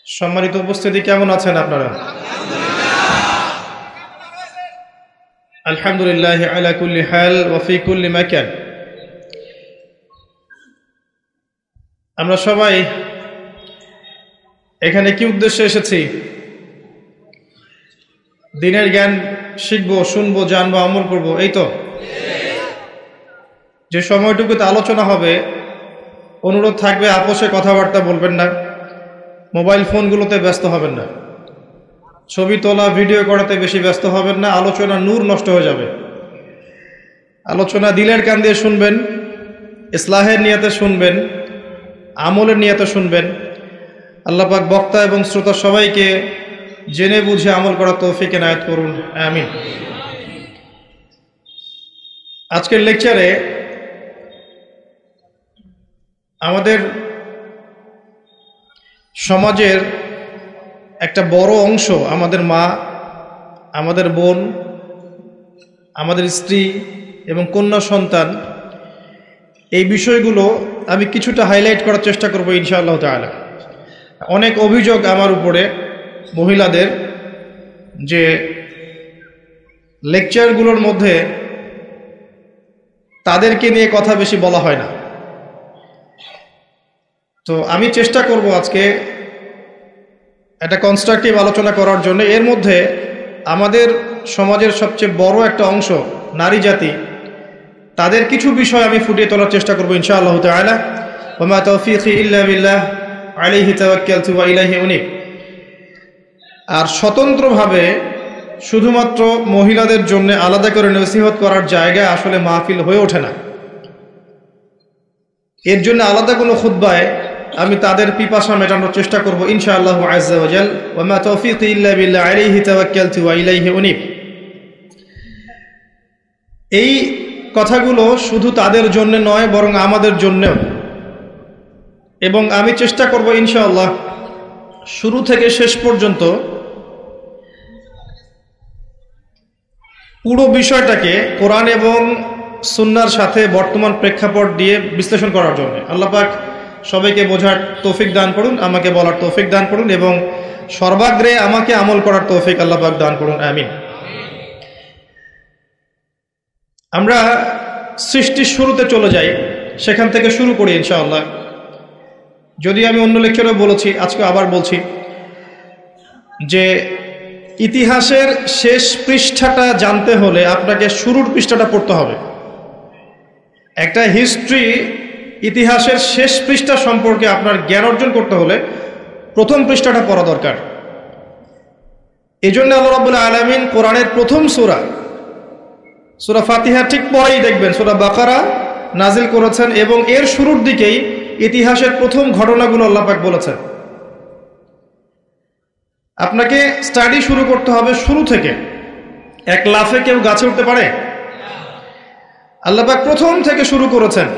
সম্মানিত উপস্থিতি, কেমন আছেন আপনারা? আলহামদুলিল্লাহ আলা কুল্লি হাল ওয়া ফি কুল্লি মাকান। আমরা সবাই এখানে কি উদ্দেশ্যে এসেছি? দ্বীনের জ্ঞান শিখবো, শুনবো, জানবো, আমল করবো, এই তো। যে সময়টুকুতে আলোচনা হবে, অনুরোধ থাকবে আপোষে কথাবার্তা বলবেন না, মোবাইল ফোনগুলোতে ব্যস্ত হবেন না, ছবি তোলা ভিডিও করাতে বেশি ব্যস্ত হবেন না। আলোচনা নূর নষ্ট হয়ে যাবে। আলোচনা দিলের কান দিয়ে শুনবেন, ইসলাহের নিয়তে শুনবেন, আমলের নিয়তে শুনবেন। আল্লাহ পাক বক্তা এবং শ্রোতা সবাইকে জেনে বুঝে আমল করার তৌফিক এনায়েত করুন, আমিন। আজকের লেকচারে আমাদের সমাজের একটা বড় অংশ, আমাদের মা, আমাদের বোন, আমাদের স্ত্রী এবং কন্যা সন্তান, এই বিষয়গুলো আমি কিছুটা হাইলাইট করার চেষ্টা করব ইনশাআল্লাহ তাআলা। অনেক অভিযোগ আমার উপরে মহিলাদের যে লেকচারগুলোর মধ্যে তাদেরকে নিয়ে কথা বেশি বলা হয় না। তো আমি চেষ্টা করব আজকে একটা কনস্ট্রাকটিভ আলোচনা করার জন্য। এর মধ্যে আমাদের সমাজের সবচেয়ে বড় একটা অংশ নারী জাতি, তাদের কিছু বিষয় আমি ফুটিয়ে তোলার চেষ্টা করব ইনশাআল্লাহ তাআলা। ওয়া মা তাওফীকি ইল্লা বিল্লাহ আলাইহি তাওয়াক্কালতু ওয়া ইলাইহি উনীব। আর স্বতন্ত্রভাবে শুধুমাত্র মহিলাদের জন্য আলাদা করে নসিহত করার জায়গা আসলে মাহফিল হয়ে ওঠে না। এর জন্য আলাদা কোনো খুতবায় আমি তাদের পিপাসা মেটানোর চেষ্টা করব ইনশাআল্লাহু আযজা ওয়া জাল। ওয়া মা তাওফীকি ইল্লা বিল্লাহ আলাইহি তাওয়াক্কালতু ওয়া ইলাইহি উনীব। এই কথাগুলো শুধু তাদের জন্য নয়, বরং আমাদের জন্যও। এবং আমি চেষ্টা করব ইনশাআল্লাহ শুরু থেকে শেষ পর্যন্ত পুরো বিষয়টাকে কোরআন এবং সুন্নাহর সাথে বর্তমান প্রেক্ষাপট দিয়ে বিশ্লেষণ করার জন্য। আল্লাহ পাক সবাইকে বোঝার তৌফিক দান করুন, আমাকে বলার তৌফিক দান করুন এবং সর্বাগ্রে আমাকে আমল করার তৌফিক আল্লাহ পাক দান করুন, আমিন। আমরা সৃষ্টির শুরুতে চলে যাই, সেখান থেকে শুরু করি ইনশাআল্লাহ। যদি আমি অন্য লেকচারে বলেছি, আজকে আবার বলছি যে ইতিহাসের শেষ পৃষ্ঠাটা জানতে হলে আপনাকে শুরুর পৃষ্ঠাটা পড়তে হবে। একটা হিস্ট্রি, ইতিহাসের শেষ পৃষ্ঠা সম্পর্কে আপনার জ্ঞান অর্জন করতে হলে প্রথম পৃষ্ঠাটা পড়া দরকার। এই জন্য আল্লাহ রাব্বুল আলামিন কোরআনের প্রথম সূরা ফাতিহা ঠিক পরেই দেখবেন সূরা বাকারা নাজিল করেছেন এবং এর শুরুর দিকেই ইতিহাসের প্রথম ঘটনাগুলো আল্লাহ পাক বলেছেন। আপনাকে স্টাডি শুরু করতে হবে শুরু থেকে। এক লাফে কেউ গাছে উঠতে পারে? আল্লাহ পাক প্রথম থেকে শুরু করেছেন।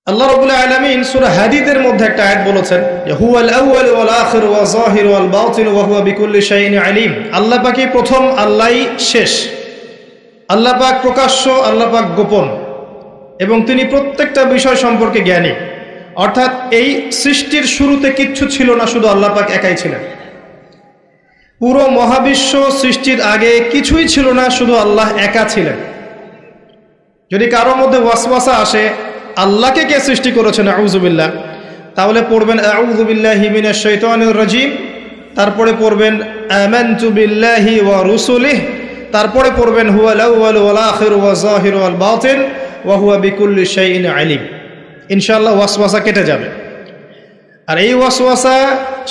আল্লাহ রাব্বুল আলামিন সূরা হাদীদের মধ্যে একটা আয়াত বলেছেন, হুয়াল আউয়াল ওয়াল আখির ওয়া যাহির ওয়াল বাতিন ওয়া হুয়া বিকুল্লি শাইইন আলিম। আল্লাহ পাকই প্রথম, আল্লাহই শেষ। আল্লাহ পাক প্রকাশ্য, আল্লাহ পাক গোপন, এবং তিনি প্রত্যেকটা বিষয় সম্পর্কে জ্ঞানী। অর্থাৎ এই সৃষ্টির শুরুতে কিচ্ছু ছিল না, শুধু আল্লাহ পাক একাই ছিলেন। পুরো মহাবিশ্ব সৃষ্টির আগে কিছুই ছিল না, শুধু আল্লাহ একা ছিলেন। যদি কারোর মধ্যে ওয়াসওয়াসা আসে আল্লাহকে কে সৃষ্টি করেছেন আউযু বিল্লাহ, তাহলে পড়বেন আউযু বিল্লাহি মিনাশ শাইতানির রাজিম, তারপরে পড়বেন আমানতু বিল্লাহি ওয়া রুসুলিহি, তারপরে পড়বেন হুয়াল আউয়াল ওয়াল আখির ওয়া যাহির ওয়াল বাতিন ওয়া হুয়া বিকুল্লি শাইইন আলিম। ইনশাআল্লাহ ওয়াসওয়াসা কেটে যাবে। আর এই ওয়াসওয়াসা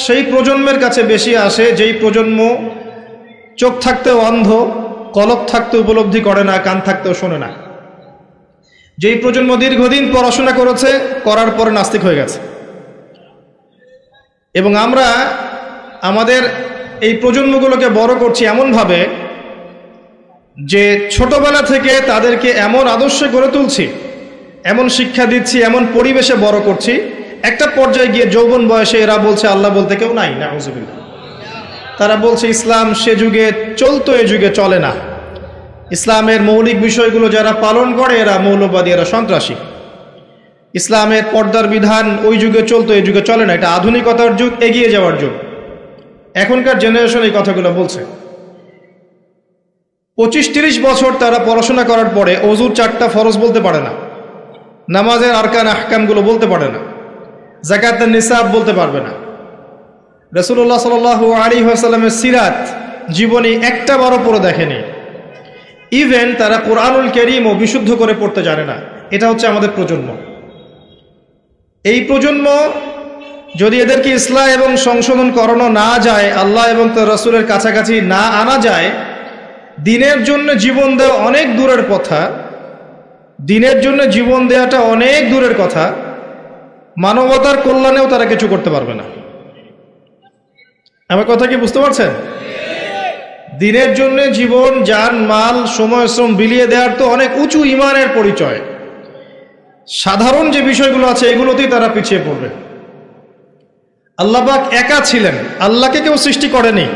সেই প্রজন্মের কাছে বেশি আসে যেই প্রজন্ম চোখ থাকতেও অন্ধ, কলব থাকতে উপলব্ধি করে না, কান থাকতেও শোনে না। যেই প্রজন্ম দীর্ঘদিন পড়াশোনা করেছে, করার পরে নাস্তিক হয়ে গেছে। এবং আমরা আমাদের এই প্রজন্মগুলোকে বড় করছি এমনভাবে যে ছোটবেলা থেকে তাদেরকে এমন আদর্শে গড়ে তুলছি, এমন শিক্ষা দিচ্ছি, এমন পরিবেশে বড় করছি, একটা পর্যায়ে গিয়ে যৌবন বয়সে এরা বলছে আল্লাহ বলতে কেউ নাই, নাউযুবিল্লাহ। তারা বলছে ইসলাম সে যুগে চলতো, এ যুগে চলে না। ইসলামের মৌলিক বিষয়গুলো যারা পালন করে এরা মৌলবাদী, এরা সন্ত্রাসী। ইসলামের পর্দার বিধান ওই যুগে চলতো, এই যুগে চলে না। এটা আধুনিকতার যুগ, এগিয়ে যাওয়ার যুগ। এখনকার জেনারেশন এই কথাগুলো বলছে। 25-30 বছর তারা পড়াশোনা করার পরে অজুর 4টা ফরজ বলতে পারে না, নামাজের আরকান আহকামগুলো বলতে পারে না, যাকাতের নিসাব বলতে পারবে না। রাসূলুল্লাহ সাল্লাল্লাহু আলাইহি ওয়াসাল্লামের সিরাত জীবনী একটা বারও পড়ে দেখেনি। ইভেন তারা কোরআনুল কারীমও বিশুদ্ধ করে পড়তে জানে না। এটা হচ্ছে আমাদের প্রজন্ম। এই প্রজন্ম যদি এদেরকে ইসলাহ এবং সংশোধন করানো না যায়, আল্লাহ এবং তার রাসূলের কাছাকাছি না আনা যায়, দিনের জন্য জীবন দেওয়া অনেক দূরের কথা, দিনের জন্য জীবন দেওয়াটা অনেক দূরের কথা, মানবতার কল্যাণেও তারা কিছু করতে পারবে না। আমার কথা কি বুঝতে পারছেন? দিনের জন্য জীবন, জান, মাল, সময়, শ্রম বিলিয়ে দেওয়ার তো অনেক উঁচু ঈমানের পরিচয়। সাধারণ যে বিষয়গুলো আছে এগুলোতেই তারা পিছিয়ে পড়বে। আল্লাহ পাক একা ছিলেন, আল্লাহকে কেউ সৃষ্টি করেনি।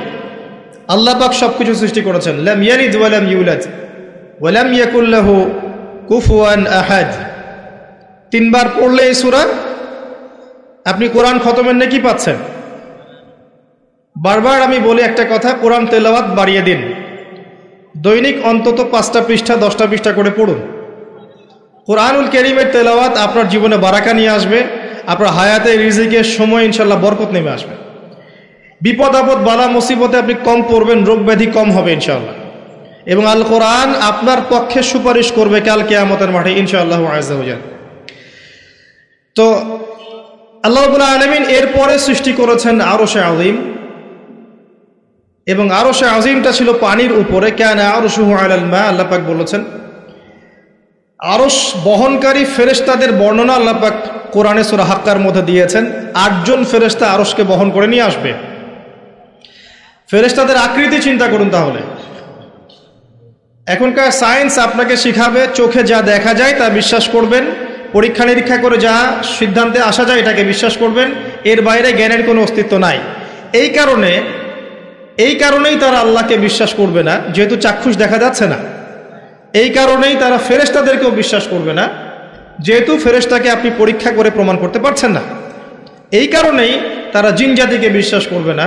আল্লাহ পাক সবকিছু সৃষ্টি করেছেন। লাম ইয়ালিদ ওয়া লাম ইউলাদ ওয়া লাম ইয়াকুল লাহু কুফুয়ান আহাদ। 3 বার পড়লে এই সূরা আপনি কোরআন খতমের নেকি পাচ্ছেন। বারবার আমি বলি একটা কথা, কোরআন তেলাওয়াত বাড়িয়ে দিন। দৈনিক অন্তত 5টা পৃষ্ঠা 10টা পৃষ্ঠা করে পড়ুন। কোরআনুল কারীমের তেলাওয়াত আপনার জীবনে বারাকা নিয়ে আসবে। আপনার হায়াতে, রিজিকে, সময় ইনশাল্লাহ বরকত নেমে আসবে। বিপদ আপদ, বালা মুসিবতে আপনি কম পড়বেন, রোগ ব্যাধি কম হবে ইনশাআল্লাহ। এবং আল কোরআন আপনার পক্ষে সুপারিশ করবে কাল কিয়ামতের মাঠে ইনশাআল্লাহ আযজা ওয়া জাল্লা। তো আল্লাহ রাব্বুল আলামিন এরপরে সৃষ্টি করেছেন আরশে আযীম, এবং আরশে আযীমটা ছিল পানির উপরে। কানা আরশুহু আলাল মা, আল্লাহ পাক বলেছেন। আরশ বহনকারী ফেরেশতাদের বর্ণনা আল্লাহ পাক কোরআনে সূরা হাক্কার মধ্যে দিয়েছেন। 8 জন ফেরেশতা আরশকে বহন করে নিয়ে আসবে। ফেরেশতাদের আকৃতি চিন্তা করুন তাহলে। এখনকার সায়েন্স আপনাকে শিখাবে চোখে যা দেখা যায় তা বিশ্বাস করবেন, পরীক্ষা নিরীক্ষা করে যা সিদ্ধান্তে আসা যায় এটাকে বিশ্বাস করবেন, এর বাইরে জ্ঞানের কোনো অস্তিত্ব নাই। এই কারণেই তারা আল্লাহকে বিশ্বাস করবে না, যেহেতু চাক্ষুষ দেখা যাচ্ছে না। এই কারণেই তারা ফেরেশতাদেরকেও বিশ্বাস করবে না, যেহেতু ফেরেশতাকে আপনি পরীক্ষা করে প্রমাণ করতে পারছেন না। এই কারণেই তারা জিন জাতিকে বিশ্বাস করবে না,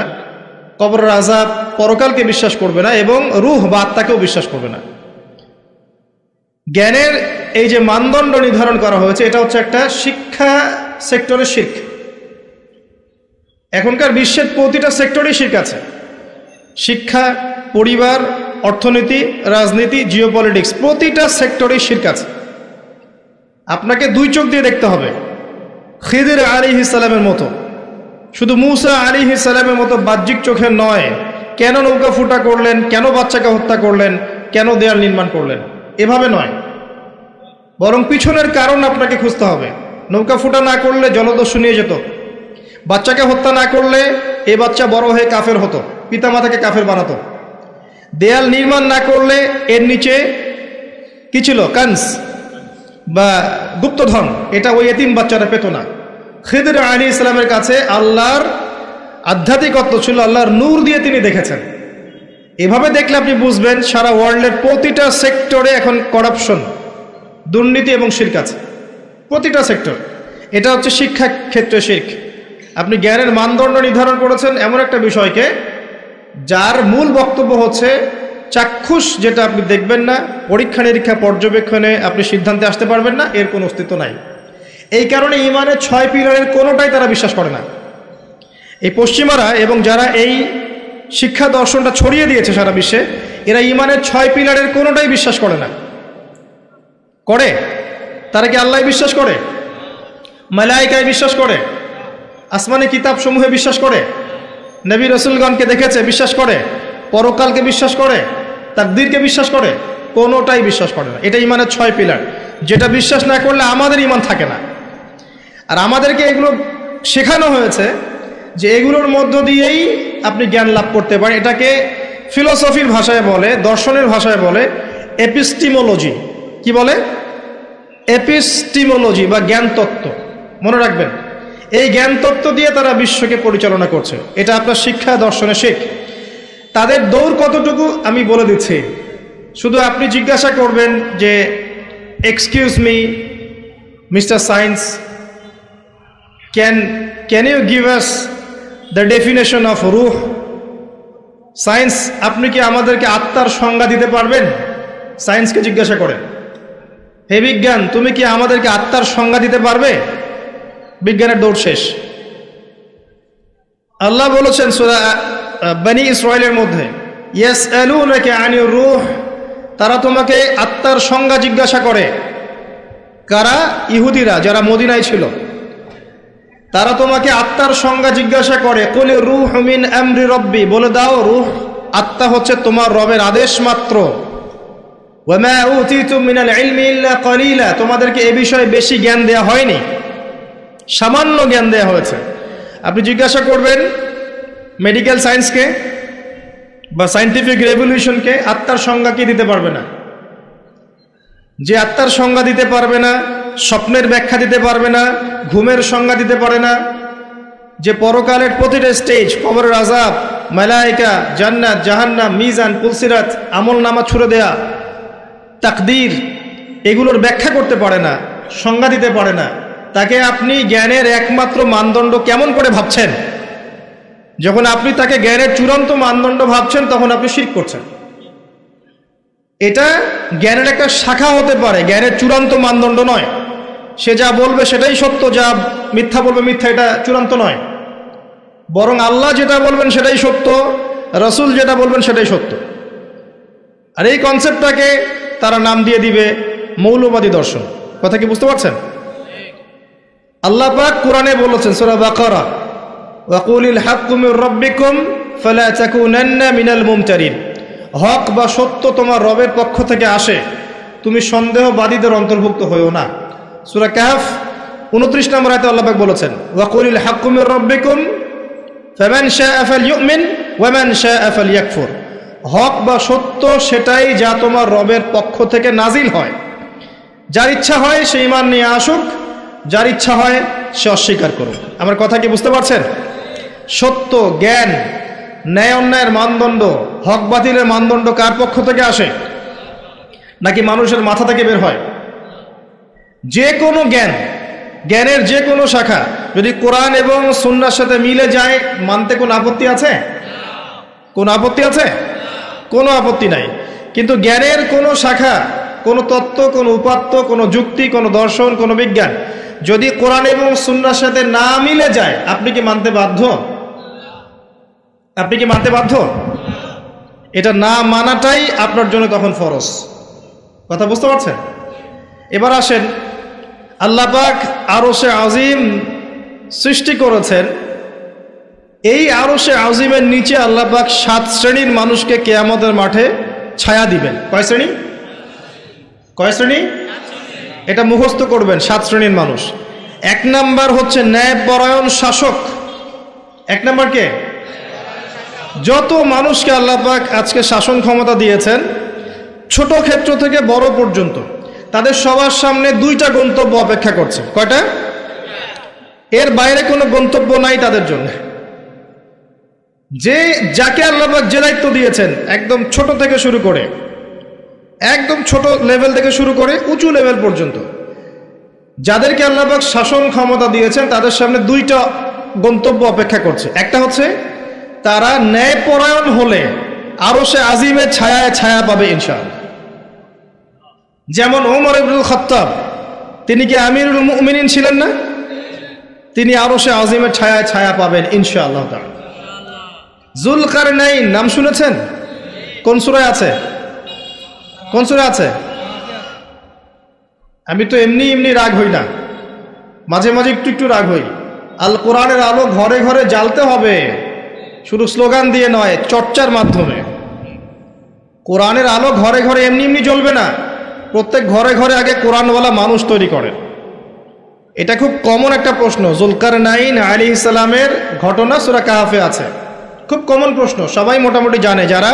কবরের আযাব, পরকালকে বিশ্বাস করবে না, এবং রূহ বা আত্মাকেও বিশ্বাস করবে না। জ্ঞানের এই যে মানদণ্ড নির্ধারণ করা হয়েছে, এটা হচ্ছে একটা শিক্ষা সেক্টরের শিরক। এখনকার বিশ্বের প্রতিটা সেক্টরেই শিরক আছে। শিক্ষা, পরিবার, অর্থনীতি, রাজনীতি, জিওপলিটিক্স, প্রতিটা সেক্টরেই শিরক আছে। আপনাকে 2 চোখ দিয়ে দেখতে হবে। খিদির আলাইহিস সালামের মতো, শুধু মূসা আলাইহিস সালামের মতো বাহ্যিক চোখে নয়। কেন নৌকা ফুটা করলেন, কেন বাচ্চাকে হত্যা করলেন, কেন দেয়াল নির্মাণ করলেন, এভাবে নয়, বরং পিছনের কারণ আপনাকে খুঁজতে হবে। নৌকা ফুটা না করলে জলদস্যু নিয়ে যেত। বাচ্চাকে হত্যা না করলে এ বাচ্চা বড় হয়ে কাফের হতো, পিতামাতাকে কাফের বানাতো। দেয়াল নির্মাণ না করলে এর নিচে কি ছিল, কানস বা গুপ্তধন, এটা ওই এতিম বাচ্চারা পেত না। খিদির আলাইহিস সালামের কাছে আল্লাহর আধ্যাত্মিকত্ব ছিল, আল্লাহর নূর দিয়ে তিনি দেখেছেন। এভাবে দেখলে আপনি বুঝবেন সারা ওয়ার্ল্ডের প্রতিটা সেক্টরে এখন করাপশন, দুর্নীতি এবং শিরক আছে, প্রতিটা সেক্টর। এটা হচ্ছে শিক্ষা ক্ষেত্রে শিরক। আপনি জ্ঞানের মানদণ্ড নির্ধারণ করেছেন এমন একটা বিষয়কে, যার মূল বক্তব্য হচ্ছে চাক্ষুষ যেটা আপনি দেখবেন না, পরীক্ষা নিরীক্ষা পর্যবেক্ষণে আপনি সিদ্ধান্তে আসতে পারবেন না, এর কোনো অস্তিত্ব নাই। এই কারণে ঈমানের 6 পিলারের কোনোটাই তারা বিশ্বাস করে না। এই পশ্চিমারা এবং যারা এই শিক্ষা দর্শনটা ছড়িয়ে দিয়েছে সারা বিশ্বে, এরা ঈমানের 6 পিলারের কোনোটাই বিশ্বাস করে না। করে? তারা কি আল্লাহ বিশ্বাস করে? মালায়েকায় বিশ্বাস করে? আসমানি কিতাব সমূহে বিশ্বাস করে? নবী রাসূলগণকে দেখেছে, বিশ্বাস করে? পরকালকে বিশ্বাস করে? তাকদীরকে বিশ্বাস করে? কোনোটাই বিশ্বাস করে না। এটা ঈমানের 6 পিলার, যেটা বিশ্বাস না করলে আমাদের ঈমান থাকে না। আর আমাদেরকে এগুলো শেখানো হয়েছে যে এগুলোর মধ্য দিয়েই আপনি জ্ঞান লাভ করতে পারেন। এটাকে ফিলোসফির ভাষায় বলে, দর্শনের ভাষায় বলে এপিস্টিমোলজি। কি বলে? এপিস্টিমোলজি বা জ্ঞান তত্ত্ব। মনে রাখবেন, এই জ্ঞান তত্ত্ব দিয়ে তারা বিশ্বকে পরিচালনা করছে। এটা আপনার শিক্ষা দর্শনের শিখ। তাদের দৌড় কতটুকু আমি বলে দিচ্ছি, শুধু আপনি জিজ্ঞাসা করবেন যে excuse me, Mr. Science, can you give us the definition of ruh? Science, আপনি কি আমাদেরকে আত্মার সংজ্ঞা দিতে পারবেন? সায়েন্সকে জিজ্ঞাসা করেন, হে বিজ্ঞান, তুমি কি আমাদেরকে আত্মার সংজ্ঞা দিতে পারবে? বিজ্ঞানের দৌড় শেষ। আল্লাহ বলেছেন সূরা বনী ইসরাঈলের মধ্যে, ইয়াসআলুনাকা আনির রূহ, তারা তোমাকে আত্মার সংজ্ঞা জিজ্ঞাসা করে। কারা? ইহুদিরা, যারা মদিনায় ছিল। তারা তোমাকে আত্মার সংজ্ঞা জিজ্ঞাসা করে। কুল রূহু মিন আমরি রব্বি, বলে দাও রূহ আত্মা হচ্ছে তোমার রবের আদেশ মাত্র। ওয়া মা উতিতুম মিনাল ইলমি ইল্লা কলিলা, তোমাদেরকে এ বিষয়ে বেশি জ্ঞান দেয়া হয়নি, সামান্য জ্ঞান দেয়া হয়েছে। আপনি জিজ্ঞাসা করবেন মেডিকেল সায়েন্সকে বা সায়েন্টিফিক রেভলিউশনকে, আত্মার সংজ্ঞা কি দিতে পারবে না? যে আত্মার সংজ্ঞা দিতে পারবে না, স্বপ্নের ব্যাখ্যা দিতে পারবে না, ঘুমের সংজ্ঞা দিতে পারে না, যে পরকালের প্রতিটা স্টেজ, কবরের আযাব, মালায়েকা, জান্নাত, জাহান্নাম, মিজান, পুলসিরাত, আমল নামা ছুড়ে দেয়া, তাকদীর, এগুলোর ব্যাখ্যা করতে পারে না, সংজ্ঞা দিতে পারে না, তাকে আপনি জ্ঞানের একমাত্র মানদণ্ড কেমন করে ভাবছেন? যখন আপনি তাকে জ্ঞানের চূড়ান্ত মানদণ্ড ভাবছেন, তখন আপনি শিরক করছেন। এটা জ্ঞানের একটা শাখা হতে পারে, জ্ঞানের চূড়ান্ত মানদণ্ড নয়। সে যা বলবে সেটাই সত্য, যা মিথ্যা বলবে মিথ্যা, এটা চূড়ান্ত নয়। বরং আল্লাহ যেটা বলবেন সেটাই সত্য, রাসূল যেটা বলবেন সেটাই সত্য। আর এই কনসেপ্টটাকে তারা নাম দিয়ে দিবে মৌলবাদী দর্শন। কথা কি বুঝতে পারছেন? আল্লাহ পাক কোরআনে বলেছেন সূরা বাকারা, ওয়া কুলিল হাক্কু মির রাব্বিকুম ফালা তাকুনান্না মিনাল মুমতারিন, হক বা সত্য তোমার রবের পক্ষ থেকে আসে, তুমি সন্দেহবাদীদের অন্তর্ভুক্ত হইও না। সূরা কাহফ 29 নম্বর আয়াতে আল্লাহ পাক বলেছেন, ওয়া কুলিল হাক্কু মির রাব্বিকুম ফামান শাআ ফালইউমিন ওয়া মান শাআ ফালইয়াকফুর, হক বা সত্য সেটাই যা তোমার রবের পক্ষ থেকে নাজিল হয়, যার ইচ্ছা হয় সে ঈমান নিয়ে আসুক, যার ইচ্ছা হয় সে অস্বীকার করুক। আমার কথা কি বুঝতে পারছেন? সত্য, জ্ঞান, ন্যায় অন্যায়ের মানদণ্ড, হক বাতিলের মানদণ্ড কার পক্ষ থেকে আসে? নাকি মানুষের মাথা থেকে বের হয়? যে কোনো জ্ঞান, জ্ঞানের যে কোনো শাখা যদি কোরআন এবং সুন্নাহর সাথে মিলে যায়, মানতে কোনো আপত্তি আছে? কোনো আপত্তি আছে? কোনো আপত্তি নাই। কিন্তু জ্ঞানের কোনো শাখা, কোনো তত্ত্ব, কোনো উপাত্ত, কোনো যুক্তি, কোনো দর্শন, কোনো বিজ্ঞান যদি কোরআন এবং সুন্নাহর সাথে না মিলে যায়, আপনি কি মানতে বাধ্য? আপনি কি মানতে বাধ্য? এটা না মানাটাই আপনার জন্য তখন ফরজ। কথা বুঝতে পারছেন? এবার আসেন, আল্লাহ পাক আরশে আজিম সৃষ্টি করেছেন। এই আরশে আজিমের নিচে আল্লাহ পাক 7 শ্রেণীর মানুষকে কিয়ামতের মাঠে ছায়া দিবেন। কয় শ্রেণী? কয় শ্রেণী? এটা মুখস্থ করবেন, 7 শ্রেণীর মানুষ। 1 নাম্বার হচ্ছে ন্যায়পরায়ণ শাসক। 1 নাম্বার কে? যত মানুষকে আল্লাহ পাক আজকে শাসন ক্ষমতা দিয়েছেন, ছোট ক্ষেত্র থেকে বড় পর্যন্ত, তাদের সবার সামনে 2টা গন্তব্য অপেক্ষা করছে। কয়টা? এর বাইরে কোনো গন্তব্য নাই তাদের জন্য। যে যাকে আল্লাহ পাক যে দায়িত্ব দিয়েছেন, একদম ছোট থেকে শুরু করে, একদম ছোট লেভেল থেকে শুরু করে উঁচু লেভেল পর্যন্ত যাদেরকে আল্লাহ পাক শাসন ক্ষমতা দিয়েছেন, তাদের সামনে 2টা গন্তব্য অপেক্ষা করছে। একটা হচ্ছে তারা ন্যায়পরায়ণ হলে আরশে আজিমের ছায়ায় ছায়া পাবে ইনশাআল্লাহ। যেমন ওমর ইবনুল খাত্তাব, তিনি কি আমিরুল মুমিনিন ছিলেন না? তিনি আরশে আজিমের ছায়ায় ছায়া পাবেন ইনশাআল্লাহ তাআলা। যুলকারনাইন নাম শুনেছেন? কোন সূরায় আছে? কোন সূরায় আছে? আমি তো এমনি এমনি রাগ হই না, মাঝে মাঝে একটু একটু রাগ হই। আল কোরআনের আলো ঘরে ঘরে জ্বালতে হবে, শুধু স্লোগান দিয়ে নয়, চর্চার মাধ্যমে। কোরআনের আলো ঘরে ঘরে এমনি এমনি জ্বলবে না, প্রত্যেক ঘরে ঘরে আগে কোরআনওয়ালা মানুষ তৈরি করেন। এটা খুব কমন একটা প্রশ্ন। যুলকারনাইন আলাইহিস সালামের ঘটনা সূরা কাহফে আছে, খুব কমন প্রশ্ন, সবাই মোটামুটি জানে যারা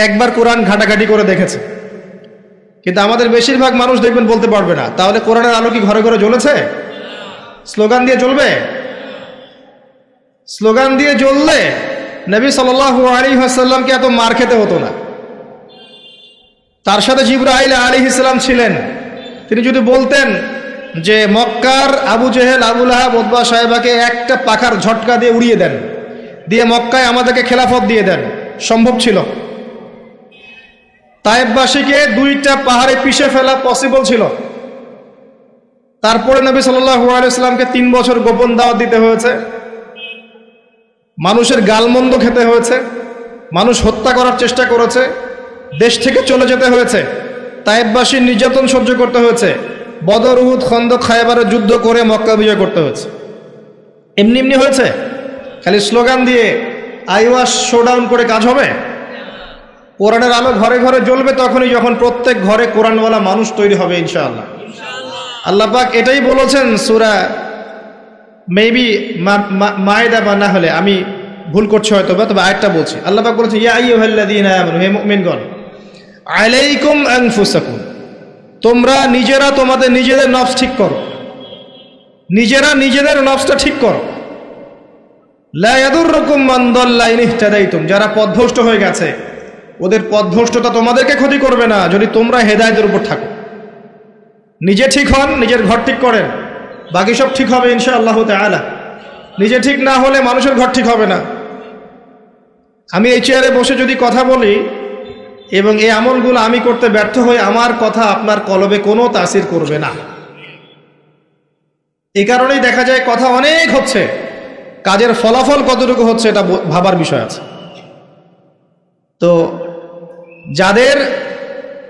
একবার কোরআন ঘাটাঘাটি করে দেখেছে। কিন্তু আমাদের বেশিরভাগ মানুষ দেখবেন বলতে পারবে না। তাহলে কোরআনের আলো কি ঘরে ঘরে জ্বলেছে? স্লোগান দিয়ে জ্বলবে? স্লোগান দিয়ে জ্বললে নবী সাল্লাল্লাহু আলাইহি ওয়াসাল্লামকে এত মার খেতে হতো না। তার সাথে জিবরাইল আলাইহিস সালাম ছিলেন, তিনি যদি বলতেন যে মক্কার আবু জেহেল, আবু লাহাব, উতবা, সাহেবাকে একটা পাখার ঝটকা দিয়ে উড়িয়ে দেন, দিয়ে মক্কায় আমাদেরকে খেলাফত দিয়ে দেন? সম্ভব ছিল? তায়েববাসীকে 2টা পাহাড়ে পিষে ফেলা পসিবল ছিল। তারপরে নবী সাল্লাল্লাহু আলাইহি ওয়াসাল্লামকে 3 বছর গোপন দাওয়াত দিতে হয়েছে, মানুষের গালমন্দ খেতে হয়েছে, মানুষ হত্যা করার চেষ্টা করেছে, দেশ থেকে চলে যেতে হয়েছে, তায়েববাসীর নির্যাতন সহ্য করতে হয়েছে, বদর, উহুদ, খন্দক, খায়বারের যুদ্ধ করে মক্কা বিজয় করতে হয়েছে। এমনি এমনি হয়েছে? খালি স্লোগান দিয়ে আইওয়াস শোডাউন করে কাজ হবে? কোরআনের আলো ঘরে ঘরে জ্বলবে তখনই, যখন প্রত্যেক ঘরে কোরআনওয়ালা মানুষ তৈরি হবে ইনশাআল্লাহ। আল্লাহ পাক এটাই বলেছেন সূরা মেবি মায়েদা, বা না হলে আমি ভুল করছি হয়তো, তবে আয়াতটা বলছি। আল্লাহ পাক বলেছেন, ইয়া আইয়ুহাল্লাযীনা আমানু, হে মুমিনগণ, আলাইকুম আনফুসাকুম, তোমরা নিজেরা তোমাদের নিজেদের নফস ঠিক করো, নিজেরা নিজেদের নফসটা ঠিক করো। লা ইয়াদুররুকুম মান দাল্লা ইন ইহতাদাইতুম, যারা পথভ্রষ্ট হয়ে গেছে ওদের পথভ্রষ্টতা তোমাদেরকে ক্ষতি করবে না যদি তোমরা হেদায়েতের উপর থাকো। নিজে ঠিক হন, নিজের ঘর ঠিক করেন, বাকি সব ঠিক হবে ইনশাআল্লাহ তাআলা। নিজে ঠিক না হলে মানুষের ঘর ঠিক হবে না। আমি এই চেয়ারে বসে যদি কথা বলি এবং এই আমলগুলো আমি করতে ব্যর্থ হই, আমার কথা আপনার কলবে কোনো তাসির করবে না। এই কারণেই দেখা যায় কথা অনেক হচ্ছে, কাজের ফলাফল কতটুকু হচ্ছে এটা ভাবার বিষয় আছে। তো যাদের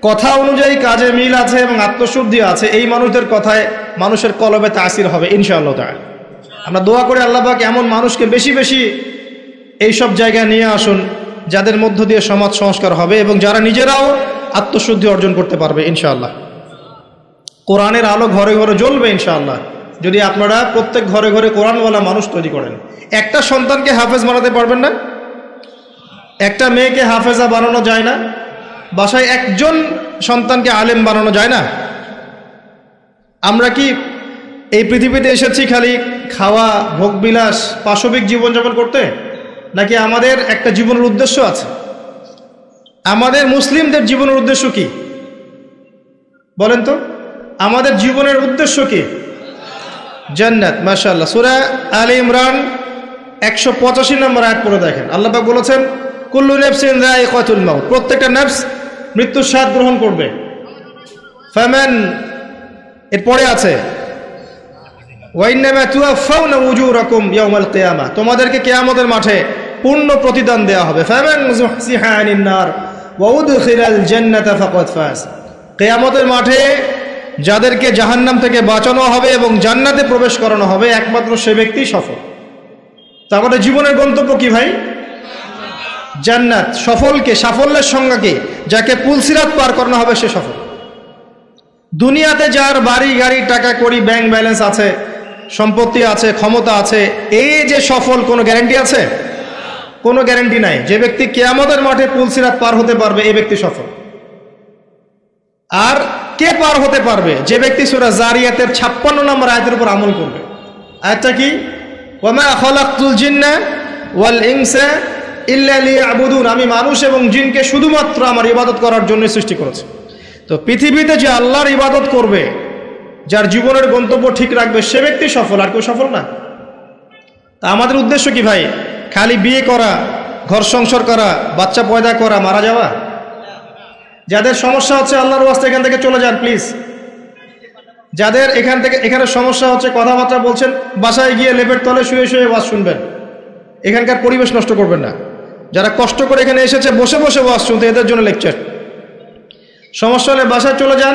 কথা অনুযায়ী কাজে মিল আছে এবং আত্মশুদ্ধি আছে, এই মানুষদের কথায় মানুষের কলবে তাসির হবে ইনশাআল্লাহ তাআলা। আমরা দোয়া করি আল্লাহ পাক এমন মানুষকে বেশি বেশি এইসব জায়গায় নিয়ে আসুন যাদের মধ্য দিয়ে সমাজ সংস্কার হবে এবং যারা নিজেরাও আত্মশুদ্ধি অর্জন করতে পারবে ইনশাআল্লাহ। কোরআনের আলো ঘরে ঘরে জ্বলবে ইনশাআল্লাহ যদি আপনারা প্রত্যেক ঘরে ঘরে কোরআনওয়ালা মানুষ তৈরি করেন। একটা সন্তানকে হাফেজ বানাতে পারবেন না? একটা মেয়েকে হাফেজা বানানো যায় না? বাসায় একজন সন্তানকে আলেম বানানো যায় না? আমরা কি এই পৃথিবীতে এসেছি খালি খাওয়া, ভোগবিলাস, পাশবিক জীবনযাপন করতে, নাকি আমাদের একটা জীবনের উদ্দেশ্য আছে? আমাদের মুসলিমদের জীবনের উদ্দেশ্য কি বলেন তো? আমাদের জীবনের উদ্দেশ্য কি? জান্নাত। মাশাআল্লাহ, সূরা আলে ইমরান 185 নম্বর আয়াত পড়ে দেখেন। আল্লাহ পাক বলেছেন, কুল্লু নাফসিন যায়িকাতুল মাউত, প্রত্যেকটা নফস মৃত্যুর স্বাদ গ্রহণ করবে। ফামান, এরপরে আছে ওয়া ইন্নামা তুওয়াফাউনা উজুরাকুম ইয়াওমাল কিয়ামাহ, তোমাদেরকে কিয়ামতের মাঠে পূর্ণ প্রতিদান দেওয়া হবে। ফামান যুহসিহা আনিন নার ওয়া উদখিলাল জান্নাতা ফাকাদ ফাজ, কিয়ামতের মাঠে যাদেরকে জাহান্নাম থেকে বাঁচানো হবে এবং জান্নাতে প্রবেশ করানো হবে একমাত্র সে ব্যক্তি সফল। তা আমাদের জীবনের গন্তব্য কি ভাই? জান্নাত। সফলকে, সাফল্যের সংজ্ঞা কি? যাকে পুলসিরাত পার করানো হবে সে সফল। দুনিয়াতে যার বাড়ি গাড়ি, টাকা কড়ি, ব্যাংক ব্যালেন্স আছে, সম্পত্তি আছে, ক্ষমতা আছে, এই যে সফল, কোনো গ্যারান্টি আছে? কোনো গ্যারান্টি নাই। যে ব্যক্তি কিয়ামতের মাঠে পুলসিরাত পার হতে পারবে এই ব্যক্তি সফল। আর কে পার হতে পারবে? যে ব্যক্তি সূরা জারিয়াতের 56 নম্বর আয়াতের উপর আমল করবে। আয়াতটা কি? ওয়ামা খালাকতুল জিন্না ওয়াল ইনসা ইল্লা লিয়াবুদুন, আমি মানুষ এবং জিনকে শুধুমাত্র আমার ইবাদত করার জন্য সৃষ্টি করেছি। তো পৃথিবীতে যে আল্লাহর ইবাদত করবে, যার জীবনের গন্তব্য ঠিক রাখবে, সে ব্যক্তি সফল, আর কেউ সফল না। তা আমাদের উদ্দেশ্য কি ভাই? খালি বিয়ে করা, ঘর সংসার করা, বাচ্চা পয়দা করা, মারা যাওয়া? যাদের সমস্যা হচ্ছে আল্লাহর ওয়াস্তে এখান থেকে চলে যান প্লিজ। যাদের এখানে সমস্যা হচ্ছে, কথাবার্তা বলছেন, বাসায় গিয়ে লেপের তলে শুয়ে শুয়ে ওয়াজ শুনবেন, এখানকার পরিবেশ নষ্ট করবেন না। যারা কষ্ট করে এখানে এসেছে বসে বসে ওয়াজ শুনতে, এদের জন্য লেকচার। সমস্যা হলে বাসায় চলে যান,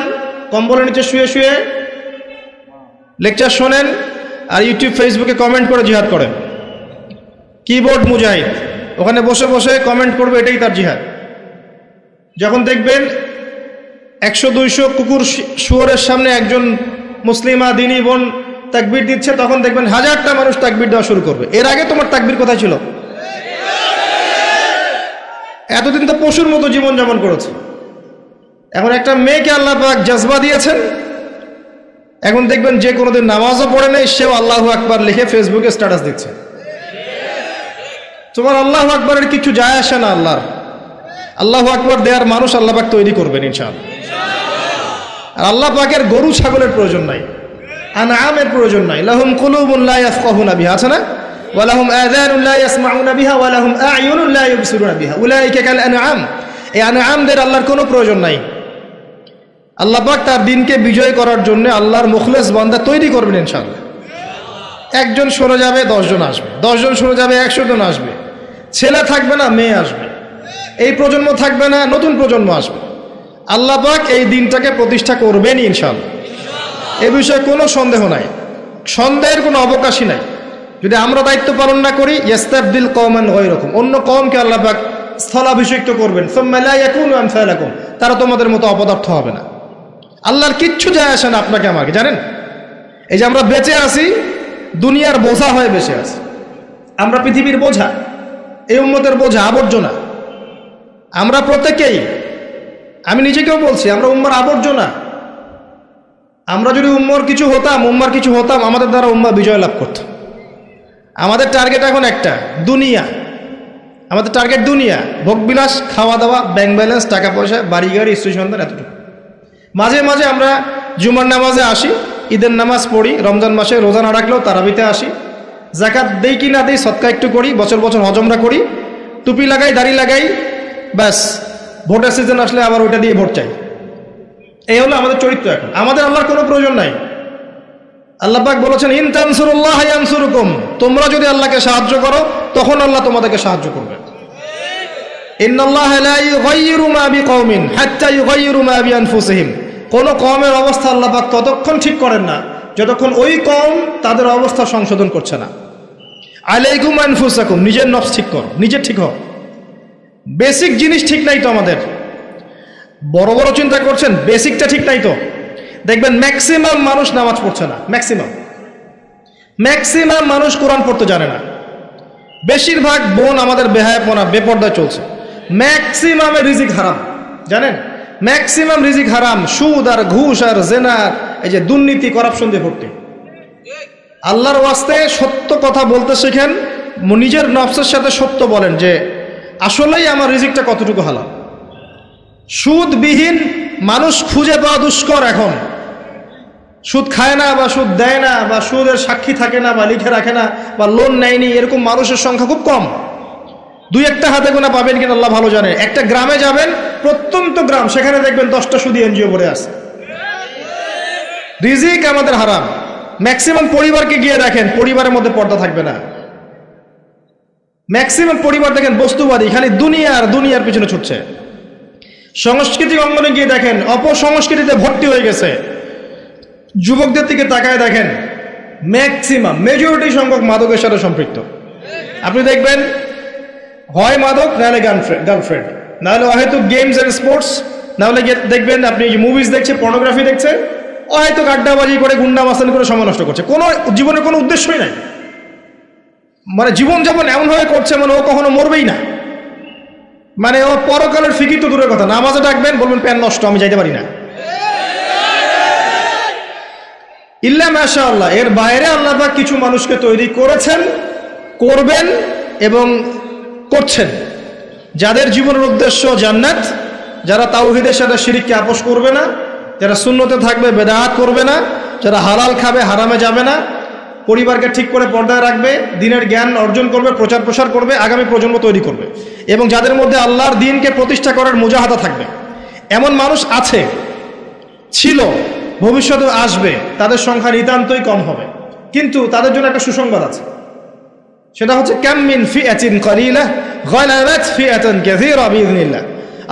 কম্বলের নিচে শুয়ে শুয়ে লেকচার শোনেন, আর ইউটিউব ফেসবুকে কমেন্ট করে জিহাদ করেন। কিবোর্ড মুজাহিদ ওখানে বসে বসে কমেন্ট করবে, এটাই তার জিহাদ। যখন দেখবেন 100-200 কুকুর শুয়োরের সামনে একজন মুসলিমা দিনী বোন তাকবীর দিচ্ছে, তখন দেখবেন 1000টা মানুষ তাকবীর দেওয়া শুরু করবে। এর আগে তোমার তাকবীর কোথায় ছিল? এতদিন তো পশুর মতো জীবনযাপন করেছে। এখন একটা মেয়েকে আল্লাহ পাক জজবা দিয়েছেন, এখন দেখবেন যে কোনোদিন নামাজও পড়ে নেই, সেও আল্লাহু আকবার লিখে ফেসবুকে স্ট্যাটাস দিচ্ছে। তোমার আল্লাহু আকবারের কিছু যায় আসে না। আল্লাহু আকবার দেওয়ার মানুষ আল্লাহ পাক তৈরি করবেন ইনশাআল্লাহ। আর আল্লাহ পাকের গরু ছাগলের প্রয়োজন নাই। আনআমের প্রয়োজন নাই। লাহুম কুলুবুন লা ইয়াফকাহুনা বিহা, আছে না? ওয়া লাহুম আযানুন লা ইয়াসমাউনা বিহা ওয়া লাহুম আ'য়ুনুন লা ইবসিরুনা বিহা উলাইকা কাল আনআম। এই আনআমদের আল্লাহর কোনো প্রয়োজন নাই। আল্লাহ পাক তার দিনকে বিজয় করার জন্য আল্লাহর মুখলেস বান্দা তৈরি করবেন ইনশাআল্লাহ। একজন সরে যাবে 10 জন আসবে, 10 জন সরে যাবে 100 জন আসবে। ছেলে থাকবে না, মেয়ে আসবে। এই প্রজন্ম থাকবে না, নতুন প্রজন্ম আসবে। আল্লাহ পাক এই দিনটাকে প্রতিষ্ঠা করবেন ইনশাআল্লাহ, এ বিষয়ে কোনো সন্দেহ নাই, সন্দেহের কোনো অবকাশই নাই। যদি আমরা দায়িত্ব পালন না করি, ইয়াস্তাবদিল কওমান গায়রাকুম, অন্য কওমকে আল্লাহ পাক স্থলাভিষিক্ত করবেন। সুম্মা লা ইয়াকুনু আমসালাকুম, তারা তোমাদের মতো অপদার্থ হবে না। আল্লাহর কিচ্ছু যায় আসে না আপনাকে আমাকে, জানেন? এই যে আমরা বেঁচে আছি, দুনিয়ার বোঝা হয়ে বেঁচে আছি। আমরা পৃথিবীর বোঝা, এই উম্মতের বোঝা, আবর্জনা। আমরা প্রত্যেকেই, আমি নিজেকেও বলছি, আমরা উম্মার আবর্জনা। আমরা যদি উম্মার কিছু হতাম, আমাদের দ্বারা উম্মা বিজয় লাভ করত। আমাদের টার্গেট এখন একটা, দুনিয়া। আমাদের টার্গেট দুনিয়া, ভোগবিলাস, খাওয়া দাওয়া, ব্যাংক ব্যালেন্স, টাকা পয়সা, বাড়ি গাড়ি, স্ত্রী সন্তান, এতটুকু। মাঝে মাঝে আমরা জুমার নামাজে আসি, ঈদের নামাজ পড়ি, রমজান মাসে রোজা না রাখলেও তারাবিতে আসি, যাকাত দেই কি না দেই, সদকা একটু করি, বছর বছর হজমরা করি, টুপি লাগাই, দাড়ি লাগাই, ব্যাস ভোটের সিজন আসলে আবার ওইটা দিয়ে ভোট চাই। এই হলো আমাদের চরিত্র। এখন আমাদের আল্লাহর কোনো প্রয়োজন নাই। আল্লাহ পাক বলেছেন, ইন তানসুরুল্লাহ ইয়ানসুরুকুম, তোমরা যদি আল্লাহকে সাহায্য করো তখন আল্লাহ তোমাদেরকে সাহায্য করবে। ইন্নাল্লাহা লা ইউগাইয়িরু মা বিকওমিন হাত্তা ইউগাইয়িরু মা বিআনফুসিহিম, কোন কওমের অবস্থা আল্লাহ পাক ততক্ষণ ঠিক করেন না যতক্ষণ ওই কওম তাদের অবস্থা সংশোধন করছে না। আলাইকুম আনফুসাকুম, নিজের নফস ঠিক করো, নিজে ঠিক হও। বেসিক জিনিস ঠিক নাই তো আমাদের। বড় বড় চিন্তা করছেন, বেসিকটা ঠিক নাই তো। দেখবেন ম্যাক্সিমাম মানুষ নামাজ পড়ছে না, ম্যাক্সিমাম মানুষ কোরআন পড়তে জানে না। বেশিরভাগ বোন আমাদের বেহায়াপনা, বেপর্দায় চলছে। ম্যাক্সিমামের রিজিক হারাম, জানেন? ম্যাক্সিমাম রিজিক হারাম, সুদ আর ঘুষ আর জেনা, এই যে দুর্নীতি, করাপশন দিয়ে ভর্তি। আল্লাহর ওয়াস্তে সত্য কথা বলতে শেখেন, নিজের নফসের সাথে সত্য বলেন যে আসলেই আমার রিজিকটা কতটুকু হালাল। সুদবিহীন মানুষ খুঁজে পাওয়া দুষ্কর। এখন সুদ খায় না, বা সুদ দেয় না, বা সুদের সাক্ষী থাকে না, বা লিখে রাখে না, বা লোন নেয়নি, এরকম মানুষের সংখ্যা খুব কম। দুই একটা হাতে গোনা পাবেন কিনা আল্লাহ ভালো জানে। একটা গ্রামে যাবেন, প্রত্যন্ত গ্রাম, সেখানে দেখবেন 10টা সুদী এনজিও ভরে আছে। রিজিক আমাদের হারাম। ম্যাক্সিমাম পরিবারকে গিয়ে দেখেন, পরিবারের মধ্যে পর্দা থাকবে না। ম্যাক্সিমাম পরিবার দেখেন বস্তুবাদী, খালি দুনিয়া আর দুনিয়ার পিছনে ছুটছে। সাংস্কৃতিক অঙ্গনে গিয়ে দেখেন, অপসংস্কৃতিতে ভর্তি হয়ে গেছে। যুবকদের দিকে তাকায় দেখেন, ম্যাক্সিমাম মেজরিটি সংখ্যক মাদকের সাথে সম্পৃক্ত। আপনি দেখবেন হয় মাদক, নাহলে গার্লফ্রেন্ড, নাহলে হয়তো গেমস এন্ড স্পোর্টস, নাহলে দেখবেন আপনি মুভিজ দেখছে, পর্নোগ্রাফি দেখছে, হয়তো আড্ডাবাজি করে, গুন্ডা মাস্তানি করে সময় নষ্ট করছে। কোনো জীবনের কোনো উদ্দেশ্যই নাই। মানে জীবনযাপন এমনভাবে করছে মানে ও কখনো মরবেই না। মানে ও পরকালের ফিকির তো দূরের কথা, নামাজে ডাকবেন বলবেন প্যান নষ্ট, আমি যাইতে পারি না। ইল্লা মাশাআল্লাহ, এর বাইরে আল্লাহ পাক কিছু মানুষকে তৈরি করেছেন, করবেন এবং করছেন, যাদের জীবনের উদ্দেশ্য জান্নাত, যারা তাওহীদের সাথে শিরককে আপোষ করবে না, যারা সুন্নতে থাকবে, বেদাত করবে না, যারা হালাল খাবে, হারামে যাবে না, পরিবারকে ঠিক করে পর্দায় রাখবে, দিনের জ্ঞান অর্জন করবে, প্রচার প্রসার করবে, আগামী প্রজন্ম তৈরি করবে, এবং যাদের মধ্যে আল্লাহর দ্বীনকে প্রতিষ্ঠা করার মুজাহাদা থাকবে। এমন মানুষ আছে, ছিল, ভবিষ্যতে আসবে। তাদের সংখ্যা নিতান্তই কম হবে, কিন্তু তাদের জন্য একটা সুসংবাদ আছে। সেটা হচ্ছে কাম মিন ফিআতিন কালিলা গালাবাত ফিআতান কাসীরা বিইذنিল্লাহ।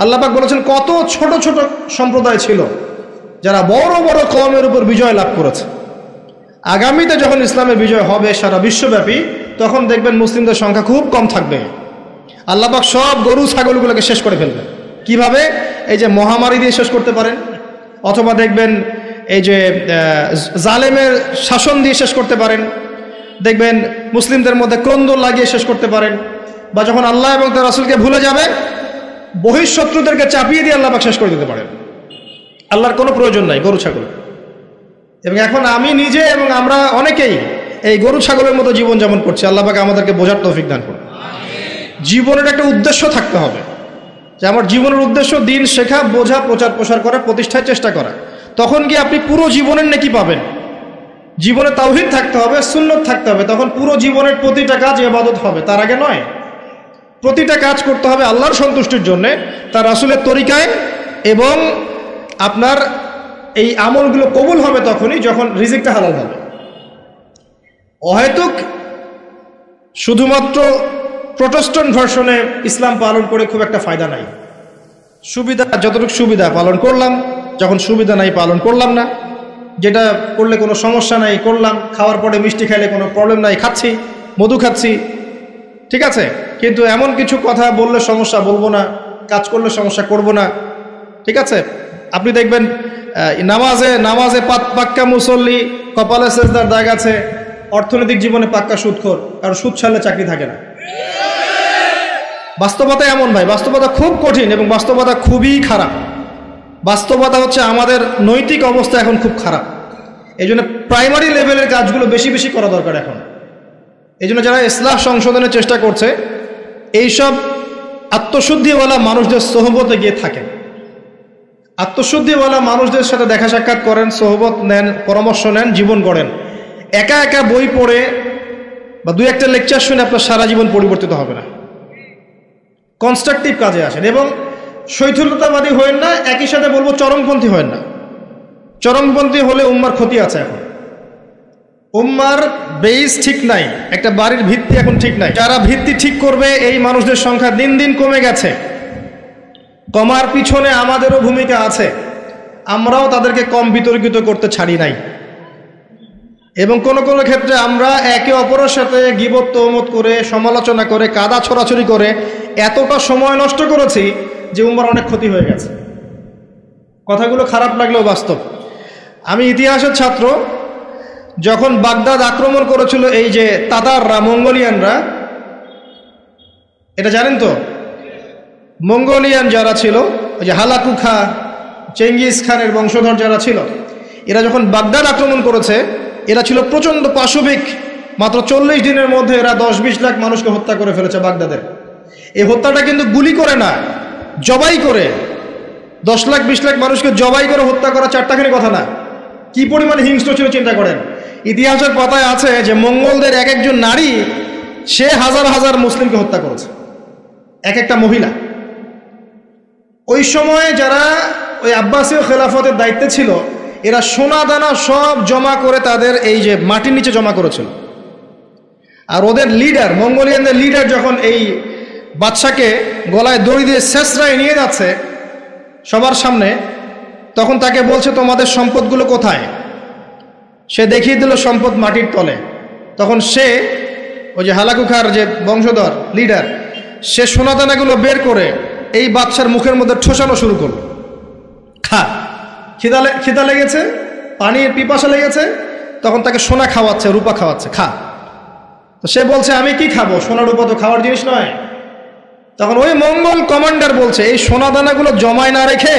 আল্লাহ পাক বলেছেন, কত ছোট ছোট সম্প্রদায় ছিল যারা বড় বড় কওমের উপর বিজয় লাভ করেছে। আগামীতে যখন ইসলামের বিজয় হবে সারা বিশ্বব্যাপী, তখন দেখবেন মুসলিমদের সংখ্যা খুব কম থাকবে। আল্লাহ পাক সব গরু ছাগলগুলোকে শেষ করে ফেলবে। কিভাবে? এই যে মহামারী দিয়ে শেষ করতে পারেন, অথবা দেখবেন এই যে জালেমের শাসন দিয়ে শেষ করতে পারেন, দেখবেন মুসলিমদের মধ্যে ক্রন্দন লাগিয়ে শেষ করতে পারেন, বা যখন আল্লাহ এবং তার রাসূলকে ভুলে যাবে, বহিঃশত্রুদেরকে চাপিয়ে দিয়ে আল্লাহ পাক শেষ করে দিতে পারেন। আল্লাহর কোনো প্রয়োজন নাই গরু ছাগল। এবং এখন আমি নিজে এবং আমরা অনেকেই এই গরু ছাগলের মতো জীবন যেমন করছি, আল্লাহ পাক আমাদেরকে বোঝার তৌফিক দান করুন। জীবনের একটা উদ্দেশ্য থাকতে হবে, যে আমার জীবনের উদ্দেশ্য দিন শেখা, বোঝা, প্রচার প্রসার করা, প্রতিষ্ঠার চেষ্টা করা। তখন কি আপনি পুরো জীবনের নেকি পাবেন। জীবনে তাওহীদ থাকতে হবে, সুন্নত থাকতে হবে, তখন পুরো জীবনের প্রতিটা কাজ ইবাদত হবে। তার আগে নয়। প্রতিটা কাজ করতে হবে আল্লাহর সন্তুষ্টির জন্য, তার রাসূলের তরিকায়, এবং আপনার এই আমলগুলো কবুল হবে তখনই যখন রিজিকটা হালাল হবে। অহেতুক শুধুমাত্র প্রোটেস্ট্যান্ট ভার্সনে ইসলাম পালন করে খুব একটা ফায়দা নাই। সুবিধা যতটুকু সুবিধা পালন করলাম, যখন সুবিধা নাই পালন করলাম না, যেটা করলে কোনো সমস্যা নাই করলাম, খাওয়ার পরে মিষ্টি খাইলে কোনো প্রবলেম নাই খাচ্ছি, মধু খাচ্ছি, ঠিক আছে। কিন্তু এমন কিছু কথা বললে সমস্যা বলবো না, কাজ করলে সমস্যা করব না, ঠিক আছে। আপনি দেখবেন নামাজে পাক্কা মুসল্লি, কপালে সেজদার দাগ আছে, অর্থনৈতিক জীবনে পাক্কা সুদখোর, কারণ সুদ ছাড়লে চাকরি থাকে না। বাস্তবতা এমন ভাই, বাস্তবতা খুব কঠিন এবং বাস্তবতা খুবই খারাপ। বাস্তবতা হচ্ছে আমাদের নৈতিক অবস্থা এখন খুব খারাপ। এই জন্য প্রাইমারি লেভেলের কাজগুলো বেশি বেশি করা দরকার এখন। এই জন্য যারা ইসলাহ সংশোধনের চেষ্টা করছে, এইসব আত্মশুদ্ধিওয়ালা মানুষদের সোহবতে গিয়ে থাকেন, আত্মশুদ্ধিওয়ালা মানুষদের সাথে দেখা সাক্ষাৎ করেন, সোহবত নেন, পরামর্শ নেন, জীবন গড়েন। একা একা বই পড়ে বা দুই একটা লেকচার শুনে আপনার সারা জীবন পরিবর্তিত হবে না। কনস্ট্রাকটিভ কাজে আসেন এবং শৈথিল্যতাবাদী হয়েন না, একই সাথে বলবো চরমপন্থী হয়েন না। চরমপন্থী হলে উম্মার ক্ষতি আছে। এখন উম্মার বেস ঠিক নাই, একটা বাড়ির ভিত্তি এখন ঠিক নাই। যারা ভিত্তি ঠিক করবে এই মানুষদের সংখ্যা দিন দিন কমে গেছে। কমার পিছনে আমাদেরও ভূমিকা আছে, আমরাও তাদেরকে কম বিতর্কিত করতে ছাড়ি নাই। এবং কোনো কোনো ক্ষেত্রে আমরা একে অপরের সাথে গীবত তহমত করে, সমালোচনা করে, কাদা ছড়াছড়ি করে এতটা সময় নষ্ট করেছি যে উম্মার অনেক ক্ষতি হয়ে গেছে। কথাগুলো খারাপ লাগলেও বাস্তব। আমি ইতিহাসের ছাত্র। যখন বাগদাদ আক্রমণ করেছিল এই যে তাতাররা, মঙ্গোলিয়ানরা, এটা জানেন তো? মঙ্গোলিয়ান যারা ছিল, ওই যে হালাকু খা, চেঙ্গিস খানের বংশধর যারা ছিল, এরা যখন বাগদাদ আক্রমণ করেছে, এরা ছিল প্রচণ্ড পাশবিক। মাত্র 40 দিনের মধ্যে এরা 10-20 লাখ মানুষকে হত্যা করে ফেলেছে বাগদাদের। এই হত্যাটা কিন্তু গুলি করে না, জবাই করে। 10 লাখ 20 লাখ মানুষকে জবাই করে হত্যা করা চারটাখানি কথা না। কি পরিমাণে হিংস্র ছিল চিন্তা করেন। ইতিহাসের পাতায় আছে যে মঙ্গলদের এক একজন নারী সে হাজার হাজার মুসলিমকে হত্যা করেছে, এক একটা মহিলা। ওই সময় যারা ওই আব্বাসীয় খেলাফতের দায়িত্বে ছিল, এরা সোনা দানা সব জমা করে তাদের এই যে মাটির নিচে জমা করেছিল। আর ওদের লিডার, মঙ্গোলিয়ানদের লিডার যখন এই বাদশাকে গলায় দড়ি দিয়ে শেষরায় নিয়ে যাচ্ছে সবার সামনে, তখন তাকে বলছে তোমাদের সম্পদগুলো কোথায়? সে দেখিয়ে দিল সম্পদ মাটির তলে। তখন সে ওই যে হালাকুখার যে বংশধর লিডার, সে সোনাদানাগুলো বের করে এই বাদশার মুখের মধ্যে ঠোসানো শুরু করল। খা, খিদা লেগেছে, পানির পিপাসা লেগেছে, তখন তাকে সোনা খাওয়াচ্ছে, রূপা খাওয়াচ্ছে, খা। তো সে বলছে আমি কি খাবো, সোনা রূপা তো খাওয়ার জিনিস নয়। তখন ওই মঙ্গল কমান্ডার বলছে এই সোনা দানাগুলো জমায় না রেখে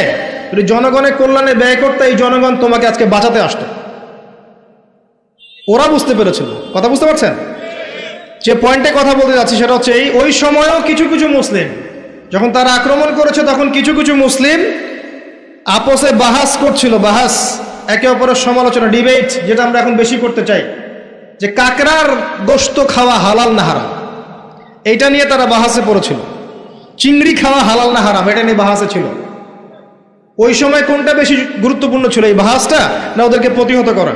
যদি জনগণের কল্যাণে ব্যয় করতে, এই জনগণ তোমাকে আজকে বাঁচাতে আসতো। ওরা বুঝতে পেরেছিল। কথা বুঝতে পারছেন? যে পয়েন্টে কথা বলতে যাচ্ছি সেটা হচ্ছে এই, ওই সময়ও কিছু কিছু মুসলিম যখন তারা আক্রমণ করেছে, তখন কিছু কিছু মুসলিম আপোসে বাহাস করছিল। বাহাস, একে অপরের সমালোচনা, ডিবেট, যেটা আমরা এখন বেশি করতে চাই, যে কাকড়ার গোশত খাওয়া হালাল না হারাম, এইটা নিয়ে তারা বাহাসে পড়েছিল। চিংড়ি খাওয়া হালাল না হারাম, এটা নিয়ে বাহাসে ছিল। ওই সময় কোনটা বেশি গুরুত্বপূর্ণ ছিল, এই বাহাসটা না ওদেরকে প্রতিহত করা?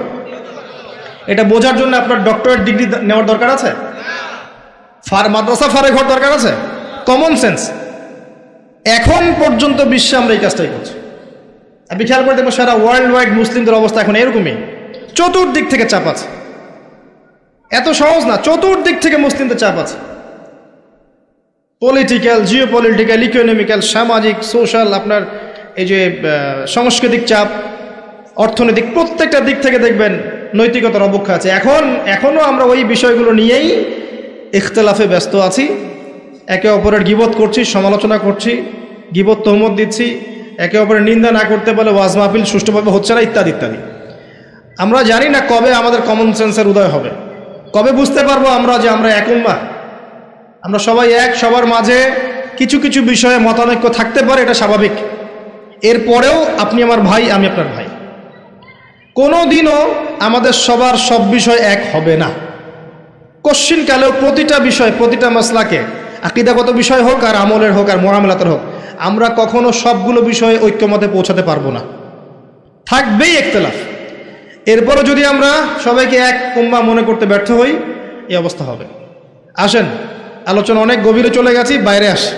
এটা বোঝার জন্য আপনার ডক্টরেট ডিগ্রি নেওয়ার দরকার আছে? মাদ্রাসা ফারে ঘর দরকার আছে? Common sense. এখন পর্যন্ত বিশ্বে আমরা এই কাজটাই করছি। আপনি খেয়াল করে দেখবেন সারা ওয়ার্ল্ড ওয়াইড মুসলিমদের অবস্থা এখন এরকমই। চতুর্দিক থেকে চাপ আছে। এত সহজ না, চতুর্দিক থেকে মুসলিমদের চাপ আছে। পলিটিক্যাল, জিওপলিটিক্যাল, ইকোনমিক্যাল, সামাজিক, সোশ্যাল, আপনার এই যে সাংস্কৃতিক চাপ, অর্থনৈতিক, প্রত্যেকটা দিক থেকে দেখবেন নৈতিকতার অবক্ষা আছে। এখনও আমরা ওই বিষয়গুলো নিয়েই ইখতিলাফে ব্যস্ত আছি। একে অপরের গীবত করছি, সমালোচনা করছি, গীবত তহমত দিচ্ছি, একে অপরের নিন্দা না করতে পারলে ওয়াজ মাহফিল সুষ্ঠুভাবে হচ্ছে না, ইত্যাদি ইত্যাদি। আমরা জানি না কবে আমাদের কমন সেন্সের উদয় হবে, কবে বুঝতে পারবো আমরা যে আমরা এক উম্মাহ, আমরা সবাই এক। সবার মাঝে কিছু কিছু বিষয়ে মতানৈক্য থাকতে পারে, এটা স্বাভাবিক। এরপরেও আপনি আমার ভাই, আমি আপনার ভাই। কোনো দিনও আমাদের সবার সব বিষয় এক হবে না। কশ্চিনকালেও প্রতিটা বিষয়, প্রতিটা মাসলাকে, আকীদাগত বিষয় হোক আর আমলের হোক আর মুআমালাতের হোক, আমরা কখনো সবগুলো বিষয়ে ঐক্যমতে পৌঁছাতে পারবো না, থাকবেই ইখতিলাফ। এরপরও যদি আমরা সবাইকে এক উম্মাহ মনে করতে ব্যর্থ হই, এই অবস্থা হবে। আসেন, আলোচনা অনেক গভীরে চলে গেছি, বাইরে আসি।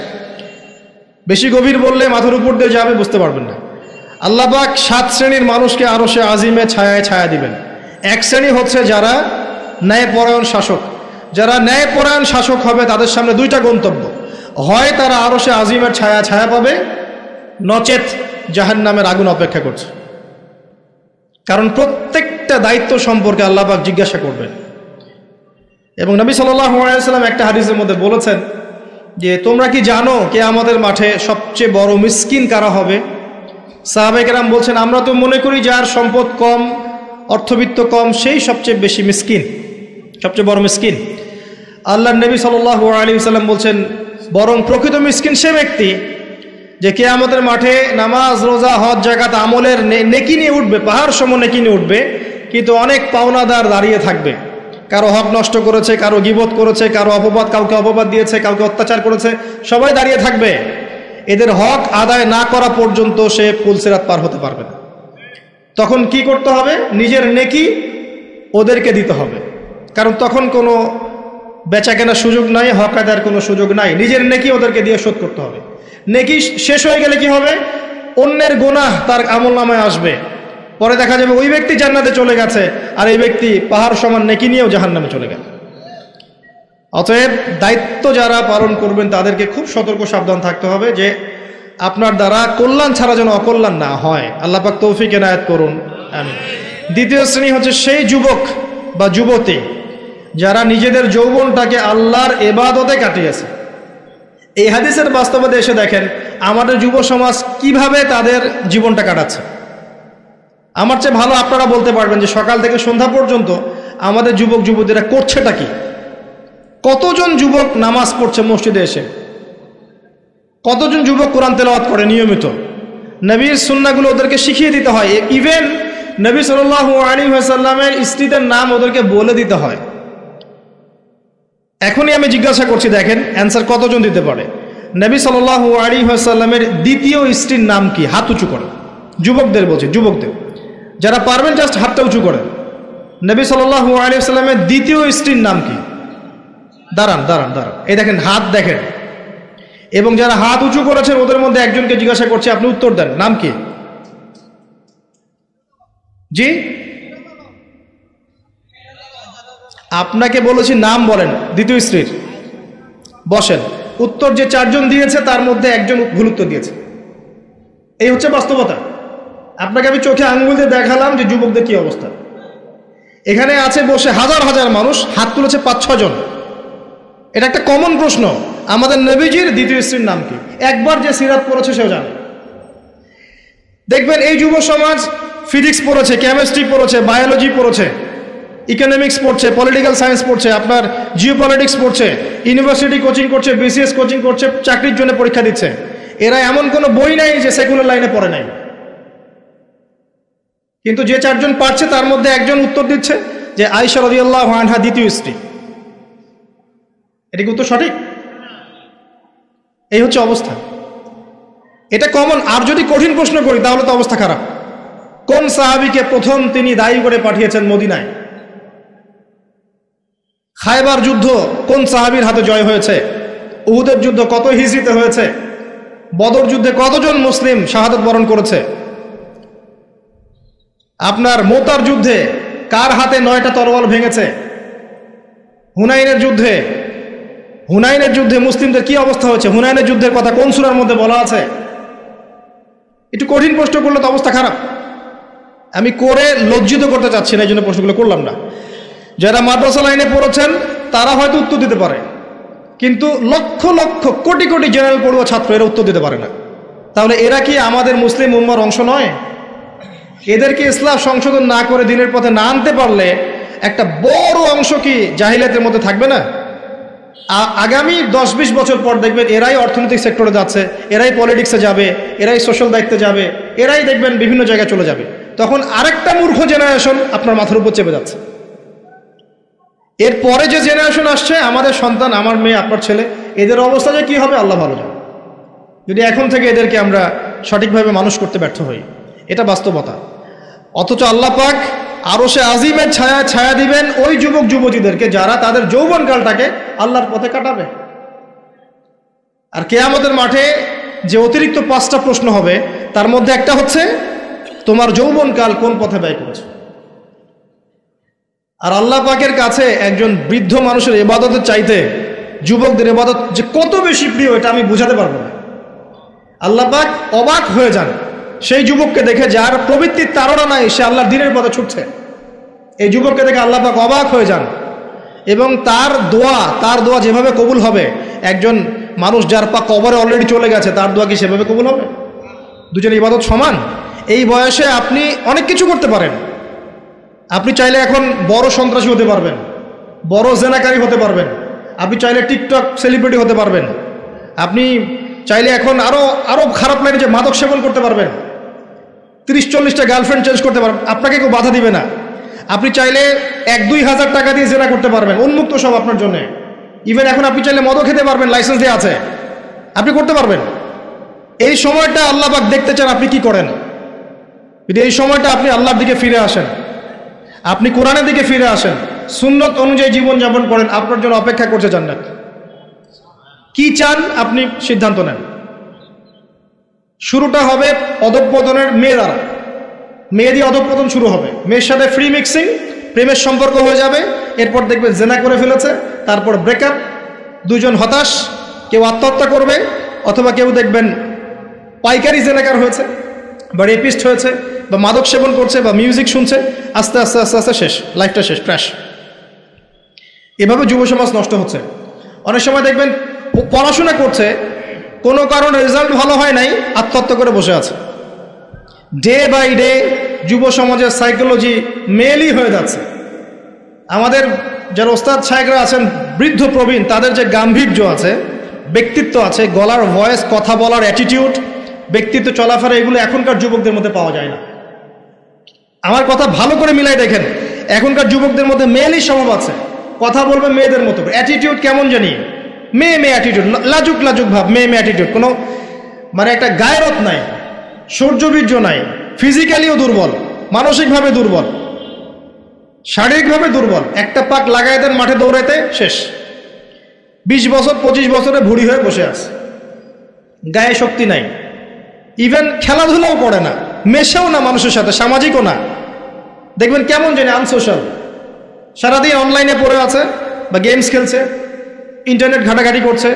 বেশি গভীর বললে মাথার উপর দিয়ে যাবে, বুঝতে পারবেন না। আল্লাহ পাক 7 শ্রেণীর মানুষকে আরশে আজিমে ছায়ায় ছায়া দিবেন। এক শ্রেণী হচ্ছে যারা ন্যায়পরায়ণ শাসক। যারা ন্যায়পরায়ণ শাসক হবে তাদের সামনে দুইটা গন্তব্য, হয় তারা আরশে আজিমের ছায়া ছায়া পাবে, নচেত জাহান্নামের আগুন অপেক্ষা করছে। কারণ প্রত্যেকটা দায়িত্ব সম্পর্কে আল্লাহ পাক জিজ্ঞাসা করবেন। এবং নবী সাল্লাল্লাহু আলাইহি ওয়াসাল্লাম একটা হাদিসের মধ্যে বলেছেন যে তোমরা কি জানো কিয়ামতের মাঠে সবচেয়ে বড় মিসকিন কারা হবে? সাহাবায়ে কেরাম বলছেন, আমরা তো মনে করি যার সম্পদ কম, অর্থবিত্ত কম, সেই সবচেয়ে বেশি মিসকিন, সবচেয়ে বড় মিসকিন। আল্লাহর নবী সাল্লাল্লাহু আলাইহি ওয়াসাল্লাম বলছেন, বরং প্রকৃত মিসকিন সে ব্যক্তি যে কিয়ামতের মাঠে নামাজ, রোজা, হজ, যাকাত আমলের নেকি নিয়ে উঠবে, পাহাড় সম নেকি নিয়ে উঠবে, কিন্তু অনেক পাওনাদার দাঁড়িয়ে থাকবে। কারো হক নষ্ট করেছে, কারো গীবত করেছে, কারো অপবাদ, কাউকে অপবাদ দিয়েছে, কাউকে অত্যাচার করেছে, সবাই দাঁড়িয়ে থাকবে। এদের হক আদায় না করা পর্যন্ত সে পুলসিরাত পার হতে পারবে না। তখন কি করতে হবে? নিজের নেকি ওদেরকে দিতে হবে, কারণ তখন কোনো বেচা কেনার সুযোগ নাই, হক আদায়ের কোনো সুযোগ নাই। নিজের নেকি ওদেরকে দিয়ে শোধ করতে হবে। নেকি শেষ হয়ে গেলে কি হবে? অন্যের গুনাহ তার আমলনামায় আসবে, পরে দেখা যাবে ওই ব্যক্তি জান্নাতে চলে গেছে আর এই ব্যক্তি পাহাড় সমান নেকি নিয়েও জাহান্নামে চলে গেল। অতএব দায়িত্ব যারা পালন করবেন তাদেরকে খুব সতর্ক সাবধান থাকতে হবে যে আপনার দ্বারা কল্যাণ ছাড়া যেন অকল্যাণ না হয়। আল্লাহ পাক তৌফিক এনায়েত করুন, আমিন। দ্বিতীয় শ্রেণী হচ্ছে সেই যুবক বা যুবতী যারা নিজেদের যৌবনটাকে আল্লাহর ইবাদতে কাটিয়েছে। এই হাদিসের বাস্তবতা এসে দেখেন আমাদের যুব সমাজ কিভাবে তাদের জীবনটা কাটাচ্ছে। আমার চেয়ে ভালো আপনারা বলতে পারবেন যে সকাল থেকে সন্ধ্যা পর্যন্ত আমাদের যুবক যুবতীরা করছেটা কি। কতজন যুবক নামাজ পড়ছে মসজিদে এসে, কতজন যুবক কোরআন তেলাওয়াত করে নিয়মিত। নবীর সুন্নাহগুলো ওদেরকে শিখিয়ে দিতে হয়। ইভেন নবী সাল্লাল্লাহু আলাইহি ওয়াসাল্লামের স্ত্রীদের নাম ওদেরকে বলে দিতে হয়। এখনই আমি জিজ্ঞাসা করছি, দেখেন অ্যান্সার কতজন দিতে পারে। নবী সাল্লাল্লাহু আলাইহি ওয়াসাল্লামের দ্বিতীয় স্ত্রীর নাম কি? হাত উঁচু করে। যুবকদের বলছি, যুবকদের যারা পারবেন জাস্ট হাতটা উঁচু করে। নবী সাল্লাল্লাহু আলাইহি ওয়াসাল্লামের দ্বিতীয় স্ত্রীর নাম কি? দাঁড়ান দাঁড়ান দাঁড়ান, এই দেখেন হাত দেখেন। এবং যারা হাত উঁচু করেছেন ওদের মধ্যে একজনকে জিজ্ঞাসা করছি, আপনি উত্তর দেন, নাম কি? জি, আপনাকে বলেছি নাম বলেন দ্বিতীয় স্ত্রীর। বসেন। উত্তর যে 4 জন দিয়েছে তার মধ্যে একজন ভুল উত্তর দিয়েছে। এই হচ্ছে বাস্তবতা। আপনাকে আমি চোখে আঙ্গুল দিয়ে দেখালাম যে যুবকদের কি অবস্থা। এখানে আছে বসে হাজার হাজার মানুষ, হাত তুলেছে 5-6 জন। এটা একটা কমন প্রশ্ন, আমাদের নবীজির দ্বিতীয় স্ত্রীর নাম কি? একবার যে সিরাত পড়েছে সেও জানে। দেখবেন এই যুব সমাজ ফিজিক্স পড়েছে, কেমিস্ট্রি পড়েছে, বায়োলজি পড়েছে, ইকোনমিক্স পড়ছে, পলিটিক্যাল সায়েন্স পড়ছে, আপনার জিওপলিটিক্স পড়ছে, ইউনিভার্সিটি কোচিং করছে, বিসিএস কোচিং করছে, চাকরির জন্য পরীক্ষা দিচ্ছে। এরা এমন কোনো বই নাই যে সেকুলার লাইনে পড়ে নাই। কিন্তু যে 4 জন পারছে তার মধ্যে একজন উত্তর দিচ্ছে যে আয়েশা রাদিয়াল্লাহু আনহা দ্বিতীয় স্ত্রী। এটা কি উত্তর সঠিক? এই হচ্ছে অবস্থা। এটা কমন। আর যদি কঠিন প্রশ্ন করি তাহলে তো অবস্থা খারাপ। কোন সাহাবীকে প্রথম তিনি দায়ী করে পাঠিয়েছেন মদিনায়? খায়বার যুদ্ধ কোন সাহাবীর হাতে জয় হয়েছে? উহুদের যুদ্ধ কত হিজরিতে হয়েছে? বদর যুদ্ধে কতজন মুসলিম শাহাদাত বরণ করেছে? আপনার মোতার যুদ্ধে কার হাতে 9টা তরোয়াল ভেঙেছে? হুনাইনের যুদ্ধে মুসলিমদের কি অবস্থা হয়েছে? হুনাইনের যুদ্ধের কথা কোন সূরার মধ্যে বলা আছে? একটু কঠিন প্রশ্ন করলে তো অবস্থা খারাপ। আমি করে লজ্জিত করতে চাচ্ছি না, এই জন্য প্রশ্নগুলো করলাম না। যারা মাদ্রাসা লাইনে পড়েছেন তারা হয়তো উত্তর দিতে পারে, কিন্তু লক্ষ লক্ষ কোটি কোটি জেনারেল পড়ুয়া ছাত্র এরা উত্তর দিতে পারে না। তাহলে এরা কি আমাদের মুসলিম উম্মার অংশ নয়? এদেরকে ইসলাম সংশোধন না করে দিনের পথে না আনতে পারলে একটা বড় অংশ কি জাহিলিয়াতের মধ্যে থাকবে না? আগামী 10-20 বছর পর দেখবেন এরাই অর্থনৈতিক সেক্টরে যাচ্ছে, এরাই পলিটিক্সে যাবে, এরাই সোশ্যাল দায়িত্বে যাবে, এরাই দেখবেন বিভিন্ন জায়গায় চলে যাবে। তখন আরেকটা মূর্খ জেনারেশন আপনার মাথার উপর চেপে যাচ্ছে। এরপরে যে জেনারেশন আসছে, আমাদের সন্তান, আমার মেয়ে, আপনার ছেলে, এদের অবস্থা যে কী হবে আল্লাহ ভালো জানে, যদি এখন থেকে এদেরকে আমরা সঠিকভাবে মানুষ করতে ব্যর্থ হই। এটা বাস্তবতা। অথচ আল্লাহ পাক আরশে আজিমের ছায়া দিবেন ওই যুবক যুবতীদেরকে যারা তাদের যৌবনকালটাকে আল্লাহর পথে কাটাবে। আর কিয়ামতের মাঠে যে অতিরিক্ত 5টা প্রশ্ন হবে, তার মধ্যে একটা হচ্ছে তোমার যৌবনকাল কোন পথে ব্যয় করেছো। আর আল্লাহ পাকের কাছে একজন বৃদ্ধ মানুষের ইবাদতের চাইতে যুবকদের ইবাদত যে কত বেশি প্রিয়, এটা আমি বুঝাতে পারবো না। আল্লাহ পাক অবাক হয়ে যান সেই যুবককে দেখে যার প্রবৃত্তির তাড়না নাই, সে আল্লাহর দ্বীনের পথে ছুটছে। এই যুবককে দেখে আল্লাহ পাক অবাক হয়ে যান এবং তার দোয়া যেভাবে কবুল হবে, একজন মানুষ যার পা কবরে অলরেডি চলে গেছে তার দোয়া কি সেভাবে কবুল হবে? দুজন ইবাদত সমান। এই বয়সে আপনি অনেক কিছু করতে পারেন। আপনি চাইলে এখন বড় সন্ত্রাসী হতে পারবেন, বড় জেনাকারী হতে পারবেন, আপনি চাইলে টিকটক সেলিব্রিটি হতে পারবেন, আপনি চাইলে এখন আরো খারাপ লাইনে যে মাদক সেবন করতে পারবেন, 30-40টা গার্লফ্রেন্ড চেঞ্জ করতে পারবেন, আপনাকে কেউ বাধা দিবে না। আপনি চাইলে 1-2 হাজার টাকা দিয়ে জেনা করতে পারবেন, উন্মুক্ত সব আপনার জন্য। ইভেন এখন আপনি চাইলে মদও খেতে পারবেন, লাইসেন্স দিয়ে আছে, আপনি করতে পারবেন। এই সময়টা আল্লাহ পাক দেখতে চান আপনি কি করেন। যদি এই সময়টা আপনি আল্লাহর দিকে ফিরে আসেন, আপনি কোরআনের দিকে ফিরে আসেন, সুন্নত অনুযায়ী জীবনযাপন করেন, আপনার জন্য অপেক্ষা করছে জান্নাত। কি চান আপনি সিদ্ধান্ত নেন। শুরুটা হবে অধঃপতনের মেয়ে দ্বারা, মেয়ে দিয়ে অধঃপতন শুরু হবে। মেয়ের সাথে ফ্রি মিক্সিং, প্রেমের সম্পর্ক হয়ে যাবে, এরপর দেখবেন জেনা করে ফেলেছে, তারপর ব্রেকআপ, দুজন হতাশ, কেউ আত্মহত্যা করবে, অথবা কেউ দেখবেন পাইকারি জেনাকার হয়েছে বা রেপিস্ট হয়েছে বা মাদক সেবন করছে বা মিউজিক শুনছে, আস্তে আস্তে আস্তে আস্তে শেষ, লাইফটা শেষ, ক্র্যাশ। এভাবে যুব সমাজ নষ্ট হচ্ছে। অনেক সময় দেখবেন পড়াশোনা করছে, কোনো কারণে রেজাল্ট ভালো হয় নাই, আত্মহত্যা করে বসে আছে। ডে বাই ডে যুব সমাজের সাইকোলজি মেলই হয়ে যাচ্ছে। আমাদের যারা ওস্তাদ সাহেবরা আছেন, বৃদ্ধ প্রবীণ, তাদের যে গাম্ভীর্য আছে, ব্যক্তিত্ব আছে, গলার ভয়েস, কথা বলার অ্যাটিটিউড, ব্যক্তিত্ব, চলাফেরা, এগুলো এখনকার যুবকদের মধ্যে পাওয়া যায় না। আমার কথা ভালো করে মিলাই দেখেন, এখনকার যুবকদের মধ্যে মেয়েলই স্বভাব আছে, কথা বলবে মেয়েদের মতো, অ্যাটিটিউড কেমন জানি মেয়ে অ্যাটিটিউড, লাজুক ভাব, মেয়ে অ্যাটিটিউড, কোনো মানে একটা গায়রত নাই, শৌর্যবীর্য নাই, ফিজিক্যালিও দুর্বল, মানসিকভাবে দুর্বল, শারীরিকভাবে দুর্বল। একটা পাক লাগাই দেন মাঠে দৌড়াইতে, শেষ। 20 বছর 25 বছরে ভুড়ি হয়ে বসে আছে, গায়ে শক্তি নাই, ইভেন খেলাধুলাও করে না, মেশেও না মানুষের সাথে, সামাজিকও না। দেখবেন কেমন জানি আনসোশ্যাল, সারাদিন অনলাইনে পড়ে আছে বা গেমস খেলছে, ইন্টারনেট ঘাটাঘাটি করছে,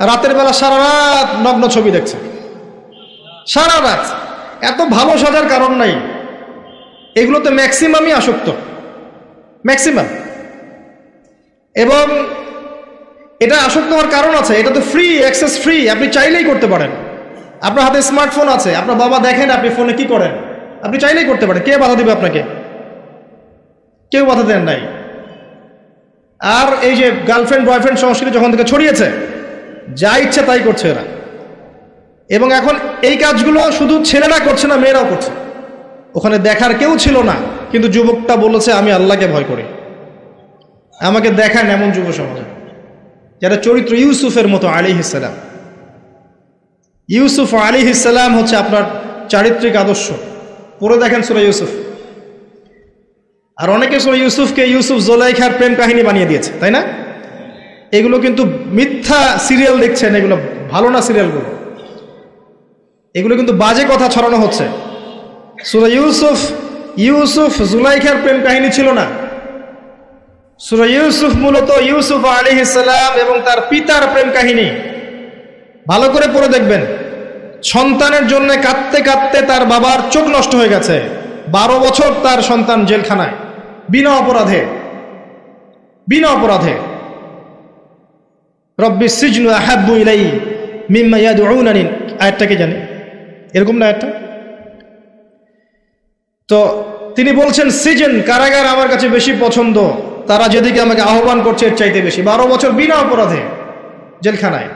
রাতের বেলা সারা রাত নগ্ন ছবি দেখছে, সারা রাত। এত ভালো সাজার কারণ নাই, এগুলোতে ম্যাক্সিমামই আসক্ত, ম্যাক্সিমাম। এবং এটা আসক্ত হওয়ার কারণ আছে, এটা তো ফ্রি, অ্যাক্সেস ফ্রি, আপনি চাইলেই করতে পারেন। আপনার হাতে স্মার্টফোন আছে, আপনার বাবা দেখেন আপনি ফোনে কি করেন, আপনি চাইলেই করতে পারেন। কে বাধা দিবে আপনাকে? কেউ বাধা দেন নাই। আর এই যে গার্লফ্রেন্ড বয়ফ্রেন্ড সংস্কৃতি যখন থেকে ছড়িয়েছে, যা ইচ্ছে তাই করছে এরা। এবং এখন এই কাজগুলো শুধু ছেলেরা করছে না, মেয়েরাও করছে। ওখানে দেখার কেউ ছিল না, কিন্তু যুবকটা বলেছে আমি আল্লাহকে ভয় করি, আমাকে দেখান। এমন যুব সমাজ যারা চরিত্র ইউসুফের মতো আলাইহিস সালাম। ইউসুফ আলাইহিস সালাম হচ্ছে আপনার চারিত্রিক আদর্শ। পড়ে দেখেন সূরা ইউসুফ। আর অনেকে সূরা ইউসুফকে ইউসুফ জোলাইখার প্রেম কাহিনী বানিয়ে দিয়েছে, তাই না? এগুলো কিন্তু মিথ্যা সিরিয়াল দেখছেন, এগুলো ভালো না সিরিয়ালগুলো, এগুলো কিন্তু বাজে কথা ছড়ানো হচ্ছে। সূরা ইউসুফ জুলাইখার প্রেম কাহিনী ছিল না। সূরা ইউসুফ মূলত ইউসুফ আলাইহিস সালাম এবং তার পিতার প্রেম কাহিনী। ভালো করে পড়ে দেখবেন। সন্তানের জন্য কাঁদতে কাঁদতে তার বাবার চোখ নষ্ট হয়ে গেছে। 12 বছর তার সন্তান জেলখানায়, বিনা অপরাধে। রব্বিস সিজনু আহাব্বু ইলাইহি মিম্মা ইয়াদউনানি, আয়াতটা কি জানে? এরকম না আয়াতটা? তো তিনি বলছেন সিজন, কারাগার আমার কাছে বেশি পছন্দ, তারা যেদিকে আমাকে আহ্বান করছে এর চাইতে বেশি। 12 বছর বিনা অপরাধে জেলখানায়।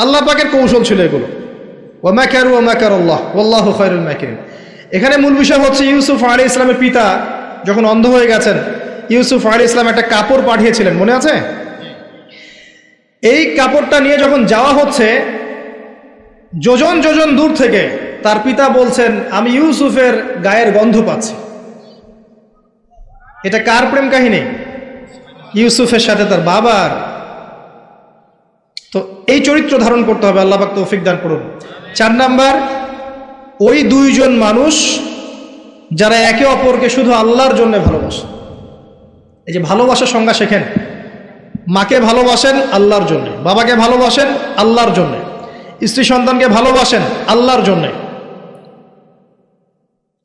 আল্লাহ পাকের কৌশল ছিল এগুলো। ওয়া মাকারু ওয়া মাকারাল্লাহ ওয়াল্লাহু খায়রুল মাকিরিন। এখানে মূল বিষয় হচ্ছে ইউসুফ আলাইহিস সালামের পিতা যখন অন্ধ হয়ে গেছেন, ইউসুফ আলাইহিস সালাম একটা কাপড় পাঠিয়েছিলেন, মনে আছে? এই কাপড়টা নিয়ে যখন যাওয়া হচ্ছে, যোজন যোজন দূর থেকে তার পিতা বলছেন, আমি ইউসুফের গায়ের গন্ধ পাচ্ছি। এটা কার প্রেম কাহিনী? ইউসুফের সাথে তার বাবার। তো এই চরিত্র ধারণ করতে হবে, আল্লাহ পাক তৌফিক দান করুন। 4 নাম্বার, ওই দুইজন মানুষ যারা একে অপরকে শুধু আল্লাহর জন্য ভালোবাসে। এই যে ভালোবাসার সংজ্ঞা শেখেন। মাকে ভালোবাসেন আল্লাহর জন্য, বাবাকে ভালোবাসেন আল্লাহর জন্য, স্ত্রী সন্তানকে ভালোবাসেন আল্লাহর জন্য,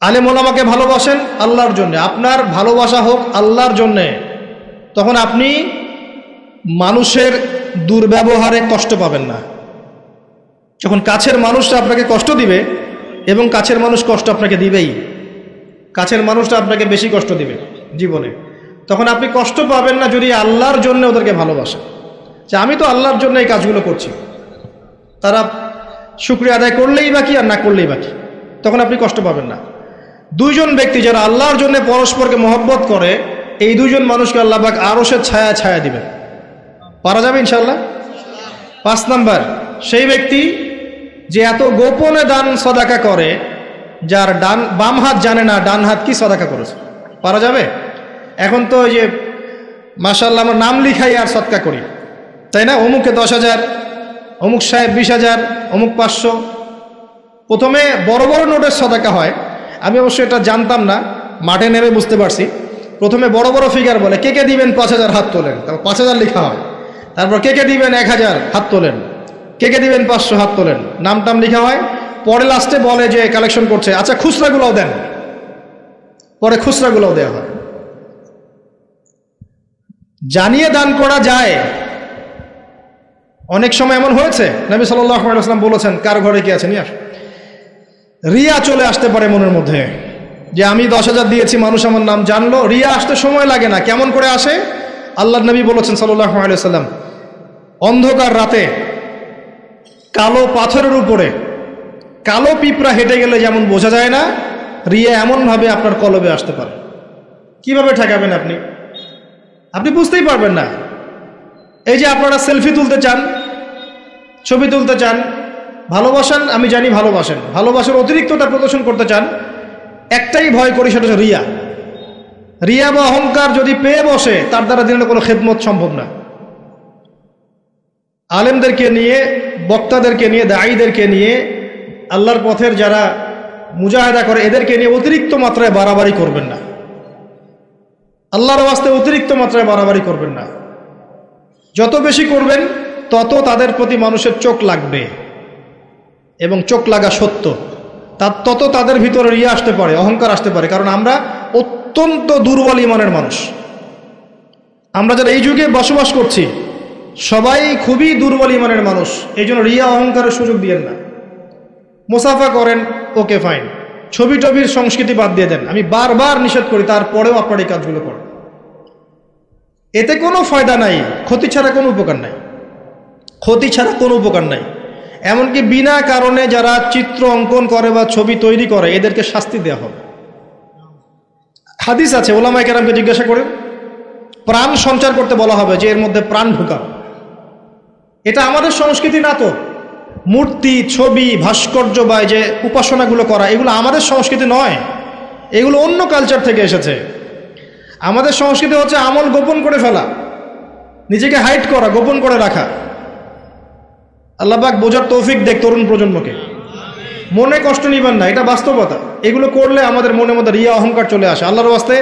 আলেম ওলামাকে ভালোবাসেন আল্লাহর জন্য। আপনার ভালোবাসা হোক আল্লাহর জন্যে, তখন আপনি মানুষের দুর্ব্যবহারে কষ্ট পাবেন না। যখন কাছের মানুষটা আপনাকে কষ্ট দিবে, এবং কাছের মানুষ কষ্ট আপনাকে দিবেই, কাছের মানুষটা আপনাকে বেশি কষ্ট দিবে জীবনে, তখন আপনি কষ্ট পাবেন না যদি আল্লাহর জন্য ওদেরকে ভালোবাসেন, যে আমি তো আল্লাহর জন্য এই কাজগুলো করছি, তারা শুকরিয়া আদায় করলেই বাকি আর না করলেই বাকি, তখন আপনি কষ্ট পাবেন না। দুইজন ব্যক্তি যারা আল্লাহর জন্য পরস্পরকে মহব্বত করে, এই দুইজন মানুষকে আল্লাহ পাক আরশের ছায়া ছায়া দিবেন। পারা যাবে ইনশাআল্লাহ। 5 নাম্বার, সেই ব্যক্তি যে এত গোপনে দান সদাকা করে, যার বাম হাত জানে না ডান হাত কি সদাকা করেছে। পারা যাবে? এখন তো ওই যে মাশাআল্লাহ আমরা নাম লিখাই আর সদকা করি, তাই না? অমুকে 10,000, অমুক সাহেব 20,000, অমুক 500। প্রথমে বড় বড় নোটের সদাকা হয়, আমি অবশ্য এটা জানতাম না, মাঠে নেমে বুঝতে পারছি। প্রথমে বড় বড় ফিগার বলে, কে কে দিবেন 5,000 হাত তোলেন, তারপর 5,000 লেখা হয়। তারপর কে কে দিবেন 1,000 হাত তোলেন, কে কে দিবেন 500 হাত তোলেন, নাম টাম লেখা হয়। পরে লাস্টে বলে যে কালেকশন করছে, আচ্ছা খুচরাগুলোও দেন, পরে খুচরাগুলোও দেওয়া হয়। জানিয়ে দান করা যায়। অনেক সময় এমন হয়েছে, নবী সাল্লাল্লাহু আলাইহি ওয়াসাল্লাম বলেছেন, কার ঘরে কি আছে নিয়ে আস। রিয়া চলে আসতে পারে মনের মধ্যে, যে আমি 10,000 দিয়েছি, মানুষ আমার নাম জানলো। রিয়া আসতে সময় লাগে না, কেমন করে আসে? আল্লাহর নবী বলেছেন সাল্লাল্লাহু আলাইহি ওয়াসাল্লাম, অন্ধকার রাতে কালো পাথরের উপরে কালো পিঁপড়া হেঁটে গেলে যেমন বোঝা যায় না, রিয়া এমনভাবে আপনার কলবে আসতে পারে। কিভাবে ঠেকাবেন আপনি? আপনি বুঝতেই পারবেন না। এই যে আপনারা সেলফি তুলতে চান, ছবি তুলতে চান, ভালোবাসেন, আমি জানি ভালোবাসেন, ভালোবাসার অতিরিক্ততা প্রদর্শন করতে চান, একটাই ভয় করি, সেটা হচ্ছে রিয়া। রিয়া বা অহংকার যদি পেয়ে বসে, তার দ্বারা দিনের কোনো খেদমত সম্ভব না। আলেমদেরকে নিয়ে, বক্তাদেরকে নিয়ে, দায়ীদেরকে নিয়ে, আল্লাহর পথের যারা মুজাহিদা করে, এদেরকে নিয়ে অতিরিক্ত মাত্রায় বাড়াবাড়ি করবেন না। আল্লাহর ওয়াস্তে অতিরিক্ত মাত্রায় বাড়াবাড়ি করবেন না। যত বেশি করবেন তত তাদের প্রতি মানুষের চোখ লাগবে, এবং চোখ লাগা সত্য, তত তাদের ভিতরে রিয়া আসতে পারে, অহংকার আসতে পারে। কারণ আমরা অত্যন্ত দুর্বল ইমানের মানুষ। আমরা যারা এই যুগে বসবাস করছি, সবাই খুবই দুর্বল ইমানের মানুষ। এই জন্য রিয়া অহংকারের সুযোগ দিয়েন না। মুসাফা করেন, ওকে ফাইন, ছবি টবির সংস্কৃতি বাদ দিয়ে দেন, আমি বারবার নিষেধ করি, তারপরেও আপনার এই কাজগুলো করেন। এতে কোনো ফায়দা নাই, ক্ষতি ছাড়া কোনো উপকার নাই, ক্ষতি ছাড়া কোনো উপকার নাই। এমনকি বিনা কারণে যারা চিত্র অঙ্কন করে বা ছবি তৈরি করে, এদেরকে শাস্তি দেওয়া হবে। হাদিস আছে, ওলামায়ে কেরামকে জিজ্ঞাসা করে প্রাণ সঞ্চার করতে বলা হবে, যে এর মধ্যে প্রাণ ঢুকাও। এটা আমাদের সংস্কৃতি না তো। মূর্তি, ছবি, ভাস্কর্য বা যে উপাসনাগুলো করা, এগুলো আমাদের সংস্কৃতি নয়, এগুলো অন্য কালচার থেকে এসেছে। আমাদের সংস্কৃতি হচ্ছে আমল গোপন করে ফেলা, নিজেকে হাইড করা, গোপন করে রাখা। আল্লাহ পাক বোঝার তৌফিক দেখ তরুণ প্রজন্মকে। মনে কষ্ট নিবেন না, এটা বাস্তবতা। এগুলো করলে আমাদের মনের মধ্যে রিয়া অহংকার চলে আসে। আল্লাহর ওয়াস্তে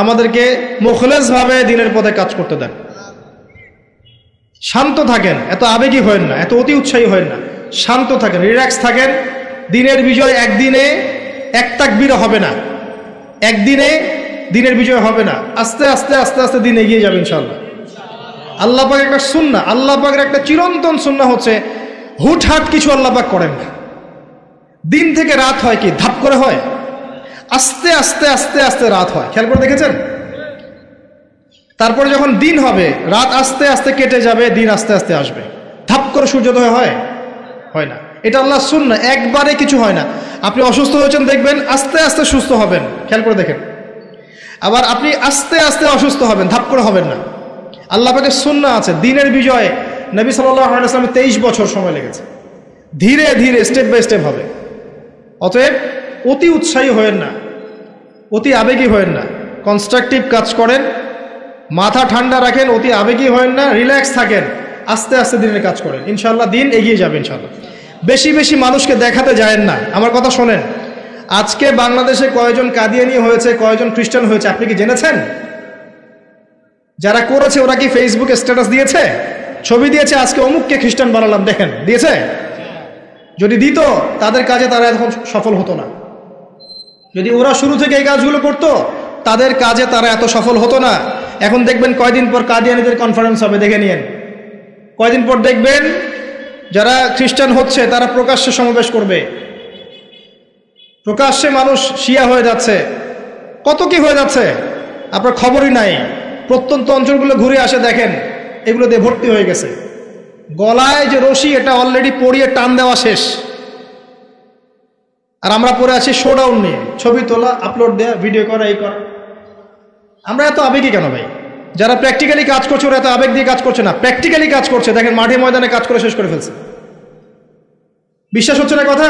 আমাদেরকে মুখলেসভাবে দিনের পথে কাজ করতে দেন। শান্ত থাকেন, এত আবেগী হয়েন না, এত অতি উৎসাহী হয়েন না, শান্ত থাকেন, রিল্যাক্স থাকেন। দিনের বিজয় একদিনে এক তাকবীরে হবে না, একদিনে দিনের বিজয় হবে না। আস্তে আস্তে আস্তে আস্তে দিন এগিয়ে যাবে ইনশাআল্লাহ। আল্লাহ পাকের একটা সুন্নাহ, আল্লাহ পাকের একটা চিরন্তন সুন্নাহ হচ্ছে হুটহাট কিছু আল্লাহ পাক করেন না। দিন থেকে রাত হয় কি ধাপ করে হয়? আস্তে আস্তে আস্তে আস্তে রাত হয়। খেয়াল করে দেখেছেন? তারপরে যখন দিন হবে, রাত আস্তে আস্তে কেটে যাবে, দিন আস্তে আস্তে আসবে। ধাপ করে সূর্যোদয় হয়? হয় না। এটা আল্লাহর সুন্নাহ, একবারে কিছু হয় না। আপনি অসুস্থ হয়েছেন দেখবেন আস্তে আস্তে সুস্থ হবেন, খেয়াল করে দেখেন। আবার আপনি আস্তে আস্তে অসুস্থ হবেন, ধাপ করে হবেন না। আল্লাহ পাকের সুন্নাহ আছে। দ্বীনের বিজয়ে নবী সাল্লাল্লাহু আলাইহি ওয়াসাল্লামের 23 বছর সময় লেগেছে। ধীরে ধীরে স্টেপ বাই স্টেপ হবে। অতএব অতি উৎসাহী হয়েন না, অতি আবেগী হয়েন না, কনস্ট্রাকটিভ কাজ করেন, মাথা ঠান্ডা রাখেন, অতি আবেগী হয়েন না, রিল্যাক্স থাকেন, আস্তে আস্তে দিনের কাজ করেন, ইনশাআল্লাহ দিন এগিয়ে যাবে ইনশাআল্লাহ। বেশি বেশি মানুষকে দেখাতে যায়েন না। আমার কথা শোনেন, আজকে বাংলাদেশে কয়জন কাদিয়ানি হয়েছে, কয়জন খ্রিস্টান হয়েছে আপনি কি জেনেছেন? যারা করেছে ওরা কি ফেসবুকে স্ট্যাটাস দিয়েছে, ছবি দিয়েছে, আজকে অমুককে খ্রিস্টান বানালাম দেখেন, দিয়েছে? যদি দিত তাদের কাজে তারা এখন সফল হতো না। যদি ওরা শুরু থেকে এই কাজগুলো করতো তাদের কাজে তারা এত সফল হতো না। এখন দেখবেন কয়দিন পর কাদিয়ানীদের কনফারেন্স হবে, দেখে নিয়েন। কয়দিন পর দেখবেন যারা খ্রিস্টান হচ্ছে তারা প্রকাশ্যে সমাবেশ করবে, প্রকাশ্যে মানুষ শিয়া হয়ে যাচ্ছে, কত কি হয়ে যাচ্ছে আপনার খবরই নাই। প্রত্যন্ত অঞ্চলগুলো ঘুরে আসে দেখেন, এগুলো দিয়ে ভর্তি হয়ে গেছে। গলায় যে রশি এটা অলরেডি পরিয়ে টান দেওয়া শেষ, আর আমরা পরে আছি শোডাউন নিয়ে, ছবি তোলা, আপলোড দেওয়া, ভিডিও করা, এই করা। আমরা এত আবেগী কেন ভাই? যারা প্র্যাকটিক্যালি কাজ করছে ওরা এত আবেগ দিয়ে কাজ করছে না, প্র্যাকটিক্যালি কাজ করছে। দেখেন মাঠে ময়দানে কাজ করে শেষ করে ফেলছে। বিশ্বাস হচ্ছে না কথা?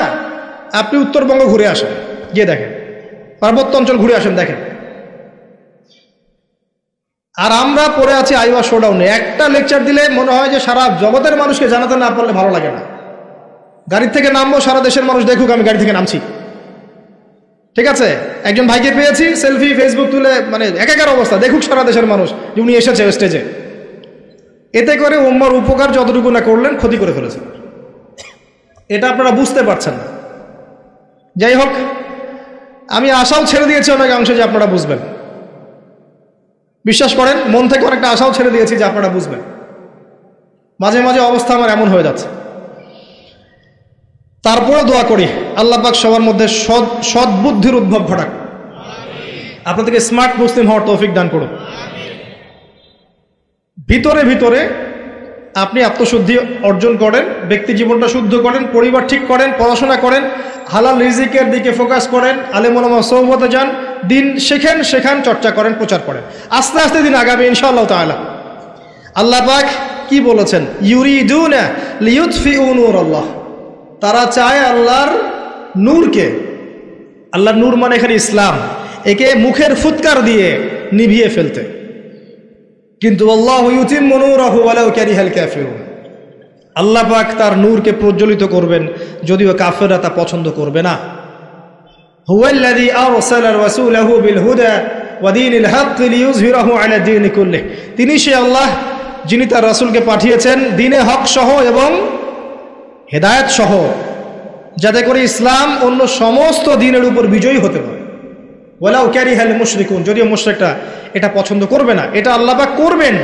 আপনি উত্তরবঙ্গ ঘুরে আসেন, গিয়ে দেখেন, পার্বত্য অঞ্চল ঘুরে আসেন, দেখেন। আর আমরা পড়ে আছি আইওয়া শোডাউনে। একটা লেকচার দিলে মনে হয় যে সারা জগতের মানুষকে জানাতে না পারলে ভালো লাগে না। গাড়ির থেকে নামবো, সারা দেশের মানুষ দেখুক আমি গাড়ি থেকে নামছি, ঠিক আছে? একজন ভাইকে পেয়েছি, সেলফি ফেসবুক তুলে, মানে একাকার অবস্থা, দেখুক সারা দেশের মানুষ যে উনি এসেছে স্টেজে। এতে করে উম্মার উপকার যতটুকু না করলেন, ক্ষতি করে ফেলেছেন। এটা আপনারা বুঝতে পারছেন না। যাই হোক, আমি আশাও ছেড়ে দিয়েছি অনেক অংশে যে আপনারা বুঝবেন। বিশ্বাস করেন, মন থেকে অনেকটা আশাও ছেড়ে দিয়েছি যে আপনারা বুঝবেন। মাঝে মাঝে অবস্থা আমার এমন হয়ে যাচ্ছে। তারপরে দোয়া করি আল্লাহ পাক সবার মধ্যে সদ্বুদ্ধির উদ্ভব ঘটাক, আপনাদেরকে স্মার্ট মুসলিম হওয়ার তৌফিক দান করুন। ভিতরে ভিতরে আপনি আত্মশুদ্ধি অর্জন করেন, ব্যক্তি জীবনটা শুদ্ধ করেন, পরিবার ঠিক করেন, পড়াশোনা করেন, হালাল রিজিকের দিকে ফোকাস করেন, আলেম ওলামা সোহবতে যান, দিন শেখান, চর্চা করেন, প্রচার করেন। আস্তে আস্তে দিন আগামী ইনশাআল্লাহ তাআলা। আল্লাহ পাক কি বলেছেন? ইউরিদুনা লিইউতফিউ নূরাল্লাহ, তারা চায় আল্লাহর নূরকে। আল্লাহর নূর মানে এখানে ইসলাম, একে মুখের ফুৎকার দিয়ে নিভিয়ে ফেলতে। কিন্তু আল্লাহু ইউতিম্মু নূরাহু ওয়ালাউ কারিহাল কাফিরুন, আল্লাহ পাক তার নূরকে প্রজ্বলিত করবেন যদিও কাফেররা তা পছন্দ করবে না। হুয়াল্লাযী আরসালা রাসূলাহু বিল হুদা ওয়া দীনিল হক লিইয়ুযহিরাহু আলা দীনি কুল্লিহি, তিনি সে আল্লাহ যিনি তার রাসূলকে পাঠিয়েছেন দ্বীনে হক সহ এবং হেদায়েত সহ, যাতে করে ইসলাম অন্য সমস্ত দ্বীনের উপর বিজয়ী হতে পারে। ওয়ালাউ কারিহাল মুশরিকুন, যদিও মুশরিকরা এটা পছন্দ করবে না। এটা আল্লাহ পাক করবেন।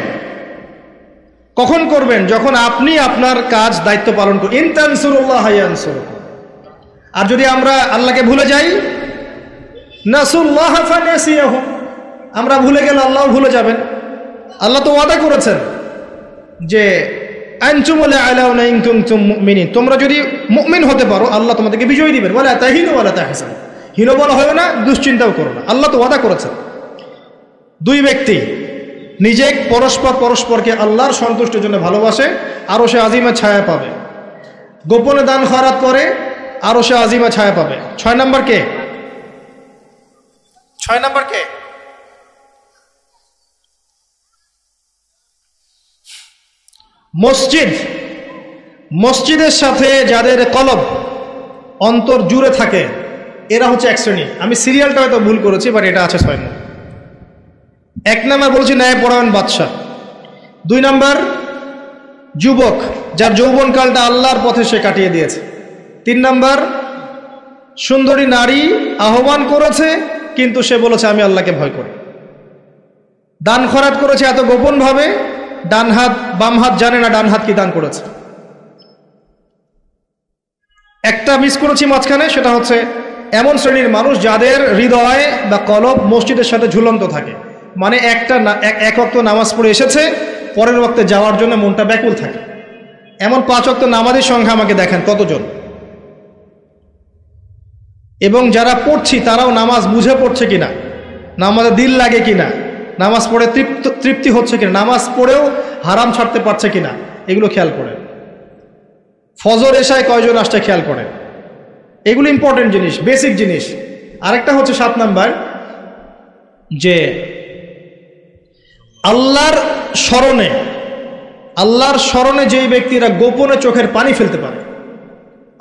কখন করবেন? যখন আপনি আপনার কাজ দায়িত্ব পালন করুন। ইন তানসুরুল্লাহ ইয়ানসুরকুম। আর যদি আমরা আল্লাহকে ভুলে যাই, নাসুল্লাহ ফানাসিয়াহুম, আমরা ভুলে গেলে আল্লাহও ভুলে যাবেন। আল্লাহ তো ওয়াদা করেছেন যে আনতুম আলাউনা ইন কুনতুম মুমিনিন, তোমরা যদি মুমিন হতে পারো আল্লাহ তোমাদেরকে বিজয় দিবেন। ওয়ালা তাহিনু ওয়ালা তাহসান, হীন বলা হয় না, দুশ্চিন্তাও করো না। আল্লাহ তো ওয়াদা করেছেন। দুই ব্যক্তি নিজে পরস্পরকে আল্লাহর সন্তুষ্টির জন্য ভালোবাসে, আরো সে আজিমা ছায়া পাবে। গোপনে দান খয়রাত করে, আরো সে আজিমা ছায়া পাবে। 6 নম্বর কে? 6 নম্বর কে? মসজিদের সাথে যাদের কলব অন্তর জুড়ে থাকে এরা হচ্ছে এক শ্রেণী। আমি সিরিয়ালটা হয়তো ভুল করেছি, বাট এটা আছে 6 নম্বর। 1 নম্বর বলছি ন্যায় পরায়ণ বাদশা। 2 নম্বর যুবক যার যৌবনকালটা আল্লাহর পথে সে কাটিয়ে দিয়েছে। 3 নম্বর সুন্দরী নারী আহ্বান করেছে কিন্তু সে বলেছে আমি আল্লাহকে ভয় করি। দান খয়রাত করেছে এত গোপন ভাবে, ডান হাত বাম হাত জানে না ডান হাত কি দান করেছে। একটা মিস করেছি মাঝখানে, সেটা হচ্ছে এমন শ্রেণীর মানুষ যাদের হৃদয় বা কলব মসজিদের সাথে ঝুলন্ত থাকে। মানে এক ওয়াক্ত নামাজ পড়ে এসেছে, পরের ওয়াক্তে যাওয়ার জন্য মনটা ব্যাকুল থাকে। এমন 5 ওয়াক্ত নামাজের সংখ্যা আমাকে দেখেন কতজন? এবং যারা পড়ছি তারাও নামাজ বুঝে পড়ছে কিনা, নামাজে দিল লাগে কিনা, নামাজ পড়ে তৃপ্তি হচ্ছে কিনা, নামাজ পড়েও হারাম ছাড়তে পারছে কিনা, এগুলো খেয়াল করেন। ফজর এশায় কয়জন আসছে খেয়াল করেন। এগুলো ইম্পর্টেন্ট জিনিস, বেসিক জিনিস। আরেকটা হচ্ছে 7 নাম্বার, যে আল্লাহর স্মরণে যেই ব্যক্তিরা গোপনে চোখের পানি ফেলতে পারে,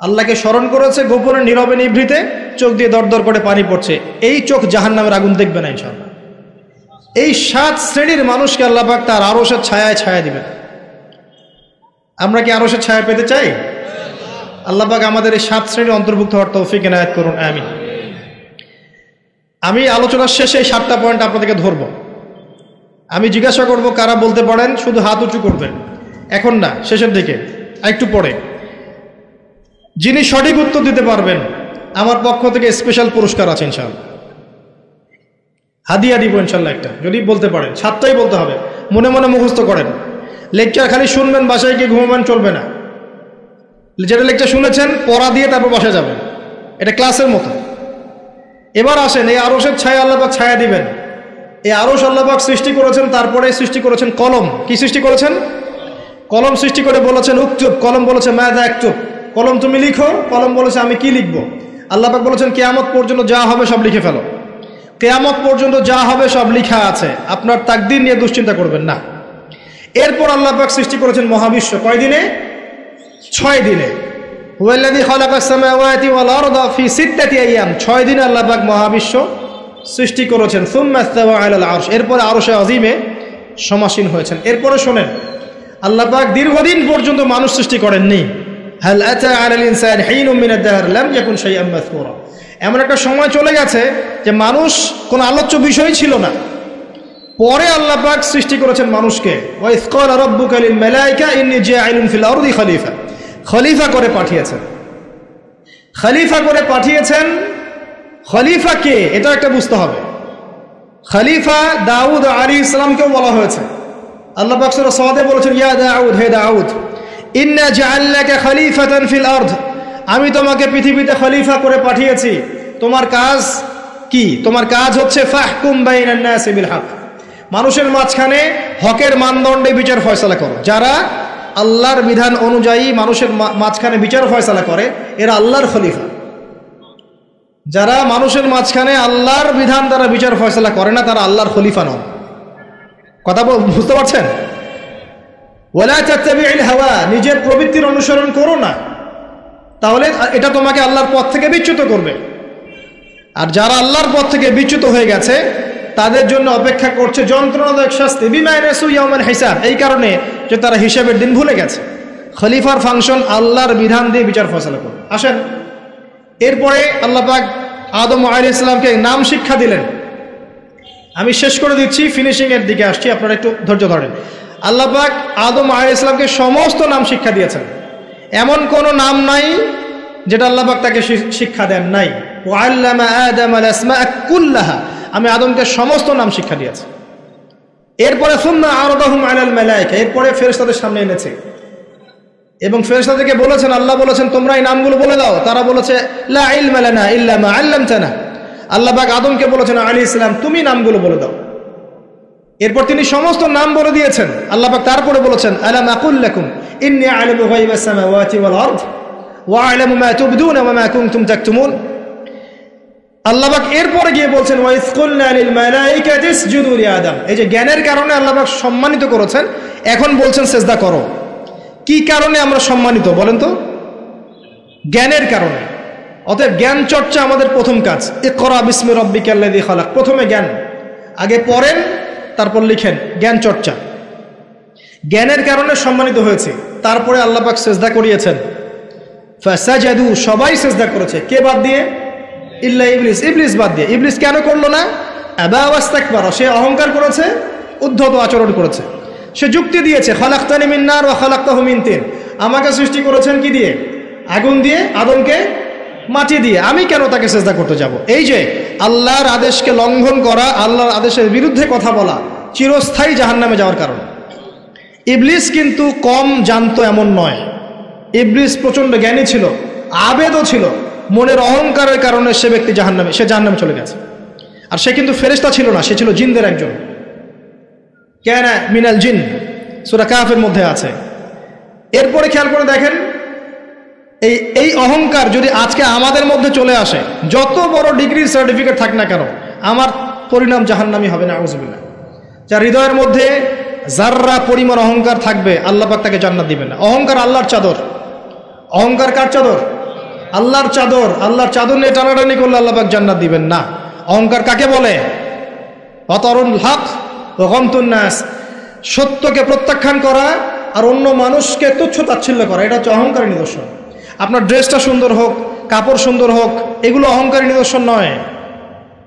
আল্লাহকে স্মরণ করেছে, গোপনে নীরবে নিভৃতে চোখ দিয়ে দরদর করে পানি পড়ছে, এই চোখ জাহান্নামের আগুন দেখবে না ইনশাআল্লাহ। এই 7 শ্রেণীর মানুষকে আল্লাহ পাক তার আরশের ছায়ায় ছায়া দিবেন। আমরা কি আরশের ছায়া পেতে চাই? আল্লাহ পাক আমাদের এই 7 শ্রেণীর অন্তর্ভুক্ত হওয়ার তৌফিক এনায়েত করুন, আমিন। আমি আলোচনার শেষে এই 7টা পয়েন্ট আপনাদেরকে ধরব। আমি জিজ্ঞাসা করব কারা বলতে পারেন, শুধু হাত উঁচু করবেন, এখন না, শেষের দিকে, একটু পরে। যিনি সঠিক উত্তর দিতে পারবেন আমার পক্ষ থেকে স্পেশাল পুরস্কার আছে ইনশাআল্লাহ, হাদিয়া দিব ইনশাআল্লাহ একটা, যদি বলতে পারেন। 7টাই বলতে হবে, মনে মনে মুখস্থ করেন। লেকচার খালি শুনবেন, বাসায় গিয়ে ঘুমাবেন চলবে না। যেটা লেকচার শুনেছেন পড়া দিয়ে তারপর বাসায় যাবেন, এটা ক্লাসের মতো। এবার আসেন, এই আরশের ছায়া আল্লাহ পাক ছায়া দিবেন। এই আরশ আল্লাহ পাক সৃষ্টি করেছেন, তারপরে সৃষ্টি করেছেন কলম। কি সৃষ্টি করেছেন? কলম সৃষ্টি করে বলেছেন উকতুব, কলম বলেছে মাযা আকতুব, কলম তুমি লিখো। কলম বলেছে আমি কি লিখবো? আল্লাহ পাক বলেছেন কিয়ামত পর্যন্ত যা হবে সব লিখে ফেলো। কিয়ামত পর্যন্ত যা হবে সব লিখা আছে, আপনার তাকদীর নিয়ে দুশ্চিন্তা করবেন না। এরপর আল্লাহ পাক সৃষ্টি করেছেন মহাবিশ্ব। কয় দিনে? 6 দিনে। হুয়াল্লাযী খালাকাস সামাওয়াতি ওয়াল আরদা ফি 6 আইয়াম, 6 দিনে আল্লাহ পাক মহাবিশ্ব সৃষ্টি করেছেন। সুম্মা ইস্তাওয়া আলাল আরশ, এরপরে আরশে আযীমে সমাসীন হয়েছেন। এরপরে শোনেন, আল্লাহ পাক দীর্ঘদিন পর্যন্ত মানুষ সৃষ্টি করেননি। হাল আতা আলাল ইনসানি হিনুম মিনাদ দাহর লাম ইয়াকুন শাইআন মাযকুরা, এমন একটা সময় চলে গেছে যে মানুষ কোনো আলোচ্য বিষয় ছিল না। পরে আল্লাহ পাক সৃষ্টি করেছেন মানুষকে। ওয়া ইয ক্বালা রাব্বুকা লিল মালায়েকা ইন্নী জাইলুন ফিল আরদি খলিফা, খলিফা করে পাঠিয়েছেন। খলিফা করে পাঠিয়েছেন। খলিফা কে এটা একটা বুঝতে হবে। খলিফা দাউদ আলাইহিস সালামকেও বলা হয়েছে। আল্লাহ পাক সূরা সাদে বলেছেন, ইয়া দাউদ, হে দাউদ, ইন্না জাআলনাকা খলিফাতান ফিল আরদ, আমি তোমাকে পৃথিবীতে খলিফা করে পাঠিয়েছি। তোমার কাজ কি? তোমার কাজ হচ্ছে ফাহকুম বাইনান নাসি বিল হক, মানুষের মাঝখানে হকের মানদণ্ডে বিচার ফয়সালা করো। যারা আল্লাহর বিধান অনুযায়ী মানুষের মাঝখানে বিচার ফয়সালা করে, এরা আল্লাহর খলিফা। যারা মানুষের মাঝখানে আল্লাহর বিধান দ্বারা বিচার ফয়সালা করে না, তারা আল্লাহর খলিফা নন। কথা বুঝতে পারছেন? ওয়ালা তাত্তাবিউল হাওয়া, নিজের প্রবৃত্তির অনুসরণ করো না, তাহলে এটা তোমাকে আল্লাহর পথ থেকে বিচ্যুত করবে। আর যারা আল্লাহর পথ থেকে বিচ্যুত হয়ে গেছে, তাদের জন্য অপেক্ষা করছে যন্ত্রণাদায়ক শাস্তি। বিমা নাসু ইয়াউমাল হিসাব, এই কারণে যে তারা হিসাবের দিন ভুলে গেছে। খলিফার ফাংশন আল্লাহর বিধান দিয়ে বিচার ফয়সালা করবে। আসেন, এরপরে আল্লাহ পাক আদম আলাইহিস সালামকে নাম শিক্ষা দিলেন। আমি শেষ করে দিচ্ছি, ফিনিশিং এর দিকে আসছি, আপনারা একটু ধৈর্য ধরেন। আল্লাহ পাক আদম আলাইহিস সালামকে সমস্ত নাম শিক্ষা দিয়েছেন। এমন কোনো নাম নাই যেটা আল্লাহ পাক তাকে শিক্ষা দেন নাই। ওয়া আল্লামা আদামাল আসমাআ কুল্লাহা, আমি আদমকে সমস্ত নাম শিক্ষা দিয়েছি। এরপরে সুম্মা আরাদাহুম আলাল মালায়েকা, এরপরে ফেরেশতাদের সামনে এনেছে এবং ফেরেশতাদেরকে বলেছেন, আল্লাহ বলেছেন তোমরা এই নামগুলো বলে দাও। তারা বলেছে লা ইলমা লানা ইল্লা মা আল্লামতানা। আল্লাহ পাক আদমকে বলেছেন আলাইহিস সালাম তুমি নামগুলো বলে দাও। এরপর তিনি সমস্ত নাম বলে দিয়েছেন। আল্লাহ পাক তারপরে বলেছেন আলাম আকুল লাকুম ইন্নী আ'লামু গায়বাস সামাওয়াতি ওয়াল আরদ ওয়া আ'লামু মা তুবদুনা ওয়া মা কুনতুম তাকতুমুন। আল্লাহ পাক এরপরে গিয়ে বলছেন ওয়া ইয কুলনা লিল মালায়েকাতি ইসজুদু লি আদম। এই যে জ্ঞানের কারণে আল্লাহ পাক সম্মানিত করেছেন, এখন বলছেন সিজদা করো। কি কারণে আমরা সম্মানিত বলেন তো? জ্ঞানের কারণে। অতএব জ্ঞান চর্চা আমাদের প্রথম কাজ। ইকরা বিসমি রাব্বিকাল্লাযী খালাক, প্রথমে জ্ঞান, আগে পড়েন তারপর লিখেন, জ্ঞান চর্চা। জ্ঞানের কারণে সম্মানিত হয়েছে। তারপরে আল্লাহ পাক সিজদা করিয়েছেন। ফাসাজাদু, সবাই সিজদা করেছে। কে বাদ দিয়ে? ইল্লা ইবলিস, ইবলিস বাদ দিয়ে। ইবলিস কেন করলো না? আবা ওয়াস্তাকবারা, সে অহংকার করেছে, উদ্ধত আচরণ করেছে। সে যুক্তি দিয়েছে খালাকতানি মিন নার ওয়া খালাকতাহু মিন তিন, আমাকে সৃষ্টি করেছেন কি দিয়ে? আগুন দিয়ে, আদমকে মাটি দিয়ে, আমি কেন তাকে সিজদা করতে যাব? এই যে আল্লাহর আদেশকে লঙ্ঘন করা, আল্লাহর আদেশের বিরুদ্ধে কথা বলা চিরস্থায়ী জাহান্নামে যাওয়ার কারণ। ইবলিস কিন্তু কম জানতো এমন নয়। ইবলিস প্রচণ্ড জ্ঞানী ছিল, আবেদও ছিল, মনের অহংকারের কারণে সে ব্যক্তি সে জাহান্নামে চলে গেছে। আর সে কিন্তু ফেরেশতা ছিল না, সে ছিল জিনদের একজন। কানা মিনাল জিন, সূরা কাফের মধ্যে আছে। এরপরে খেয়াল করে দেখেন, এই অহংকার যদি আজকে আমাদের মধ্যে চলে আসে, যত বড় ডিগ্রি সার্টিফিকেট থাক না কেন, আমার পরিণাম জাহান্নামী হবে না, আউযুবিল্লাহ। যার হৃদয়ের মধ্যে যাররা পরিমাণ অহংকার থাকবে, আল্লাহ পাক তাকে জান্নাত দিবেন না। অহংকার আল্লাহর চাদর। অহংকার কার চাদর? আল্লাহর চাদর। আল্লাহর চাদর নিয়ে টানাটানি করলে আল্লাহ পাক জান্নাত দিবেন না। অহংকার কাকে বলে? অতরুল হক ওয়া গামতুন নাস, সত্যকে প্রত্যাখ্যান করা আর অন্য মানুষকে তুচ্ছ তাচ্ছিল্য করা, এটা হচ্ছে অহংকারের নিদর্শন। আপনার ড্রেসটা সুন্দর হোক, কাপড় সুন্দর হোক, এগুলো অহংকারের নিদর্শন নয়।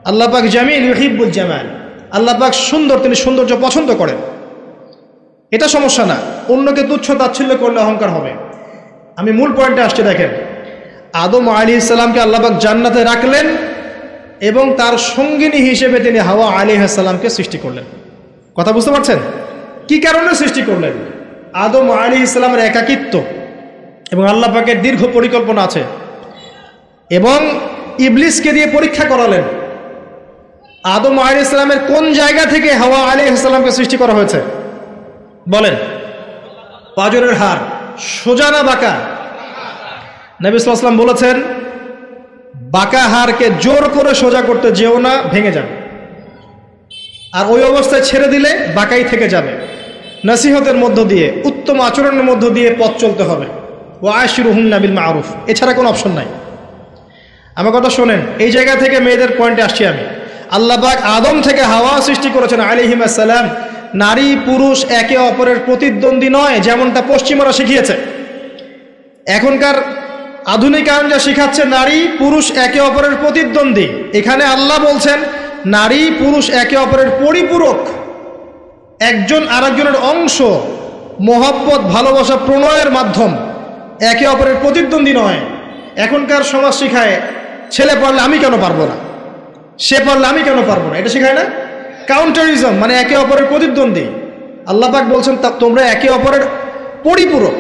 আল্লাহ পাক জামিল ইউহিব্বুল জামাল, আল্লাহ পাক সুন্দর, তিনি সৌন্দর্য পছন্দ করেন, এটা সমস্যা না। অন্যকে তুচ্ছ তাচ্ছিল্য করলে অহংকার হবে। আমি মূল পয়েন্টে আসছি। দেখেন, আদম আলাইহিস সালামকে আল্লাহ পাক জান্নাতে রাখলেন এবং তার সঙ্গিনী হিসেবে তিনি হাওয়া আলাইহিস সালামকে সৃষ্টি করলেন। কথা বুঝতে পারছেন? কি কারণে সৃষ্টি করলেন? আদম আলাইহিস সালামের একাকিত্ব এবং আল্লাহ পাকের দীর্ঘ পরিকল্পনা আছে, এবং ইবলিসকে দিয়ে পরীক্ষা করালেন। আদম আলাইহিস সালামের কোন জায়গা থেকে হাওয়া আলাইহিস সালামকে সৃষ্টি করা হয়েছে বলেন? পাঁজরের হাড়, সোজা না বাঁকা? নবী সাল্লাল্লাহু আলাইহি ওয়াসাল্লাম বলেছেন, বাঁকা হাড়কে জোর করে সোজা করতে যেও না, ভেঙে যাবে। আর ওই অবস্থায় ছেড়ে দিলে বাঁকাই থেকে যাবে। নসিহতের মধ্য দিয়ে, উত্তম আচরণের মধ্য দিয়ে পথ চলতে হবে। ওয়া আশিরুহুন্না বিল মারুফ, এছাড়া কোনো অপশন নাই। আমার কথা শোনেন, এই জায়গা থেকে মেয়েদের পয়েন্টে আসছি আমি। আল্লাহ পাক আদম থেকে হাওয়া সৃষ্টি করেছেন আলাইহিস সালাম। নারী পুরুষ একে অপরের প্রতিদ্বন্দ্বী নয়, যেমনটা পশ্চিমারা শিখিয়েছে। এখনকার আধুনিকায়ন যা শিখাচ্ছে নারী পুরুষ একে অপরের প্রতিদ্বন্দ্বী, এখানে আল্লাহ বলছেন নারী পুরুষ একে অপরের পরিপূরক, একজন আরেকজনের অংশ, মোহাব্বত, ভালোবাসা, প্রণয়ের মাধ্যম, একে অপরের প্রতিদ্বন্দ্বী নয়। এখনকার সমাজ শিখায় ছেলে পারলে আমি কেন পারবো না, সে পারলে আমি কেন পারবো না, এটা শিখায় না? কাউন্টারিজম, মানে একে অপরের প্রতিদ্বন্দ্বী। আল্লাহ পাক বলছেন তোমরা একে অপরের পরিপূরক।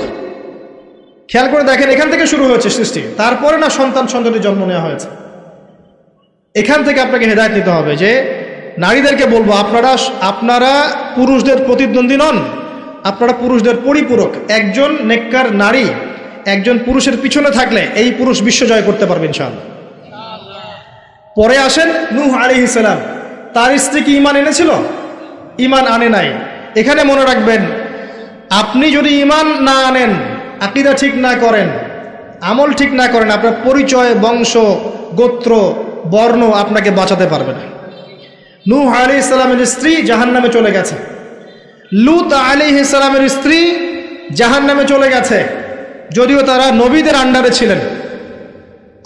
খেয়াল করে দেখেন, এখান থেকে শুরু হয়েছে সৃষ্টি, তারপরে না সন্তানের জন্ম নেওয়া হয়েছে। এখান থেকে আপনাকে হেদায়েত নিতে হবে যে নারীদেরকে বলবো, আপনারা পুরুষদের প্রতিদ্বন্দ্বী নন, আপনারা পুরুষদের পরিপূরক। একজন নেককার নারী একজন পুরুষের পিছনে থাকলে এই পুরুষ বিশ্ব জয় করতে পারবে ইনশাআল্লাহ। পরে আসেন নূহ আলাইহিস সালাম, তার স্ত্রী কি ঈমান এনেছিল? ঈমান আনে নাই। এখানে মনে রাখবেন, আপনি যদি ঈমান না আনেন, আকীদা ঠিক না করেন, আমল ঠিক না করেন, আপনার পরিচয়, বংশ, গোত্র, বর্ণ আপনাকে বাঁচাতে পারবে না। নূহ আলাইহিস সালামের স্ত্রী জাহান্নামে চলে গেছে, লূত আলাইহিস সালামের স্ত্রী জাহান্নামে চলে গেছে, যদিও তারা নবীদের আন্ডারে ছিলেন।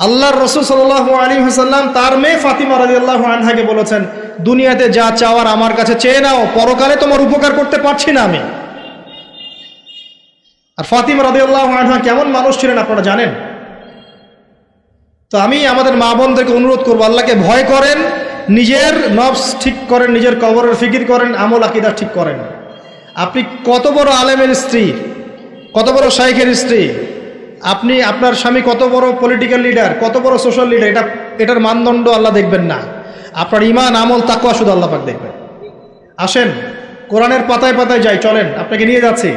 আল্লাহর রাসূল সাল্লাল্লাহু আলাইহি ওয়াসাল্লাম তার মেয়ে ফাতিমা রাদিয়াল্লাহু আনহাকে বলেছেন, দুনিয়াতে যা চাওয়ার আমার কাছে চেয়ে নাও, পরকালে তোমার উপকার করতে পারছি না আমি। আর ফাতিমা রাদিয়াল্লাহু আনহা কেমন মানুষ ছিলেন আপনারা জানেন তো। আমি আমাদের মা বোনদেরকে অনুরোধ করবো, আল্লাহকে ভয় করেন, নিজের নফস ঠিক করেন, নিজের কবরের ফিকির করেন, আমল আকীদা ঠিক করেন। আপনি কত বড় আলেমের স্ত্রী, কত বড় শাইখের স্ত্রী, আপনার স্বামী কত বড় পলিটিক্যাল লিডার, কত বড় সোশ্যাল লিডার, এটার মানদণ্ড আল্লাহ দেখবেন না। আপনার ঈমান, আমল, তাকওয়া শুধু আল্লাহ পাক দেখবেন। আসেন কোরআনের পাতায় পাতায় যাই, চলেন আপনাকে নিয়ে যাচ্ছি।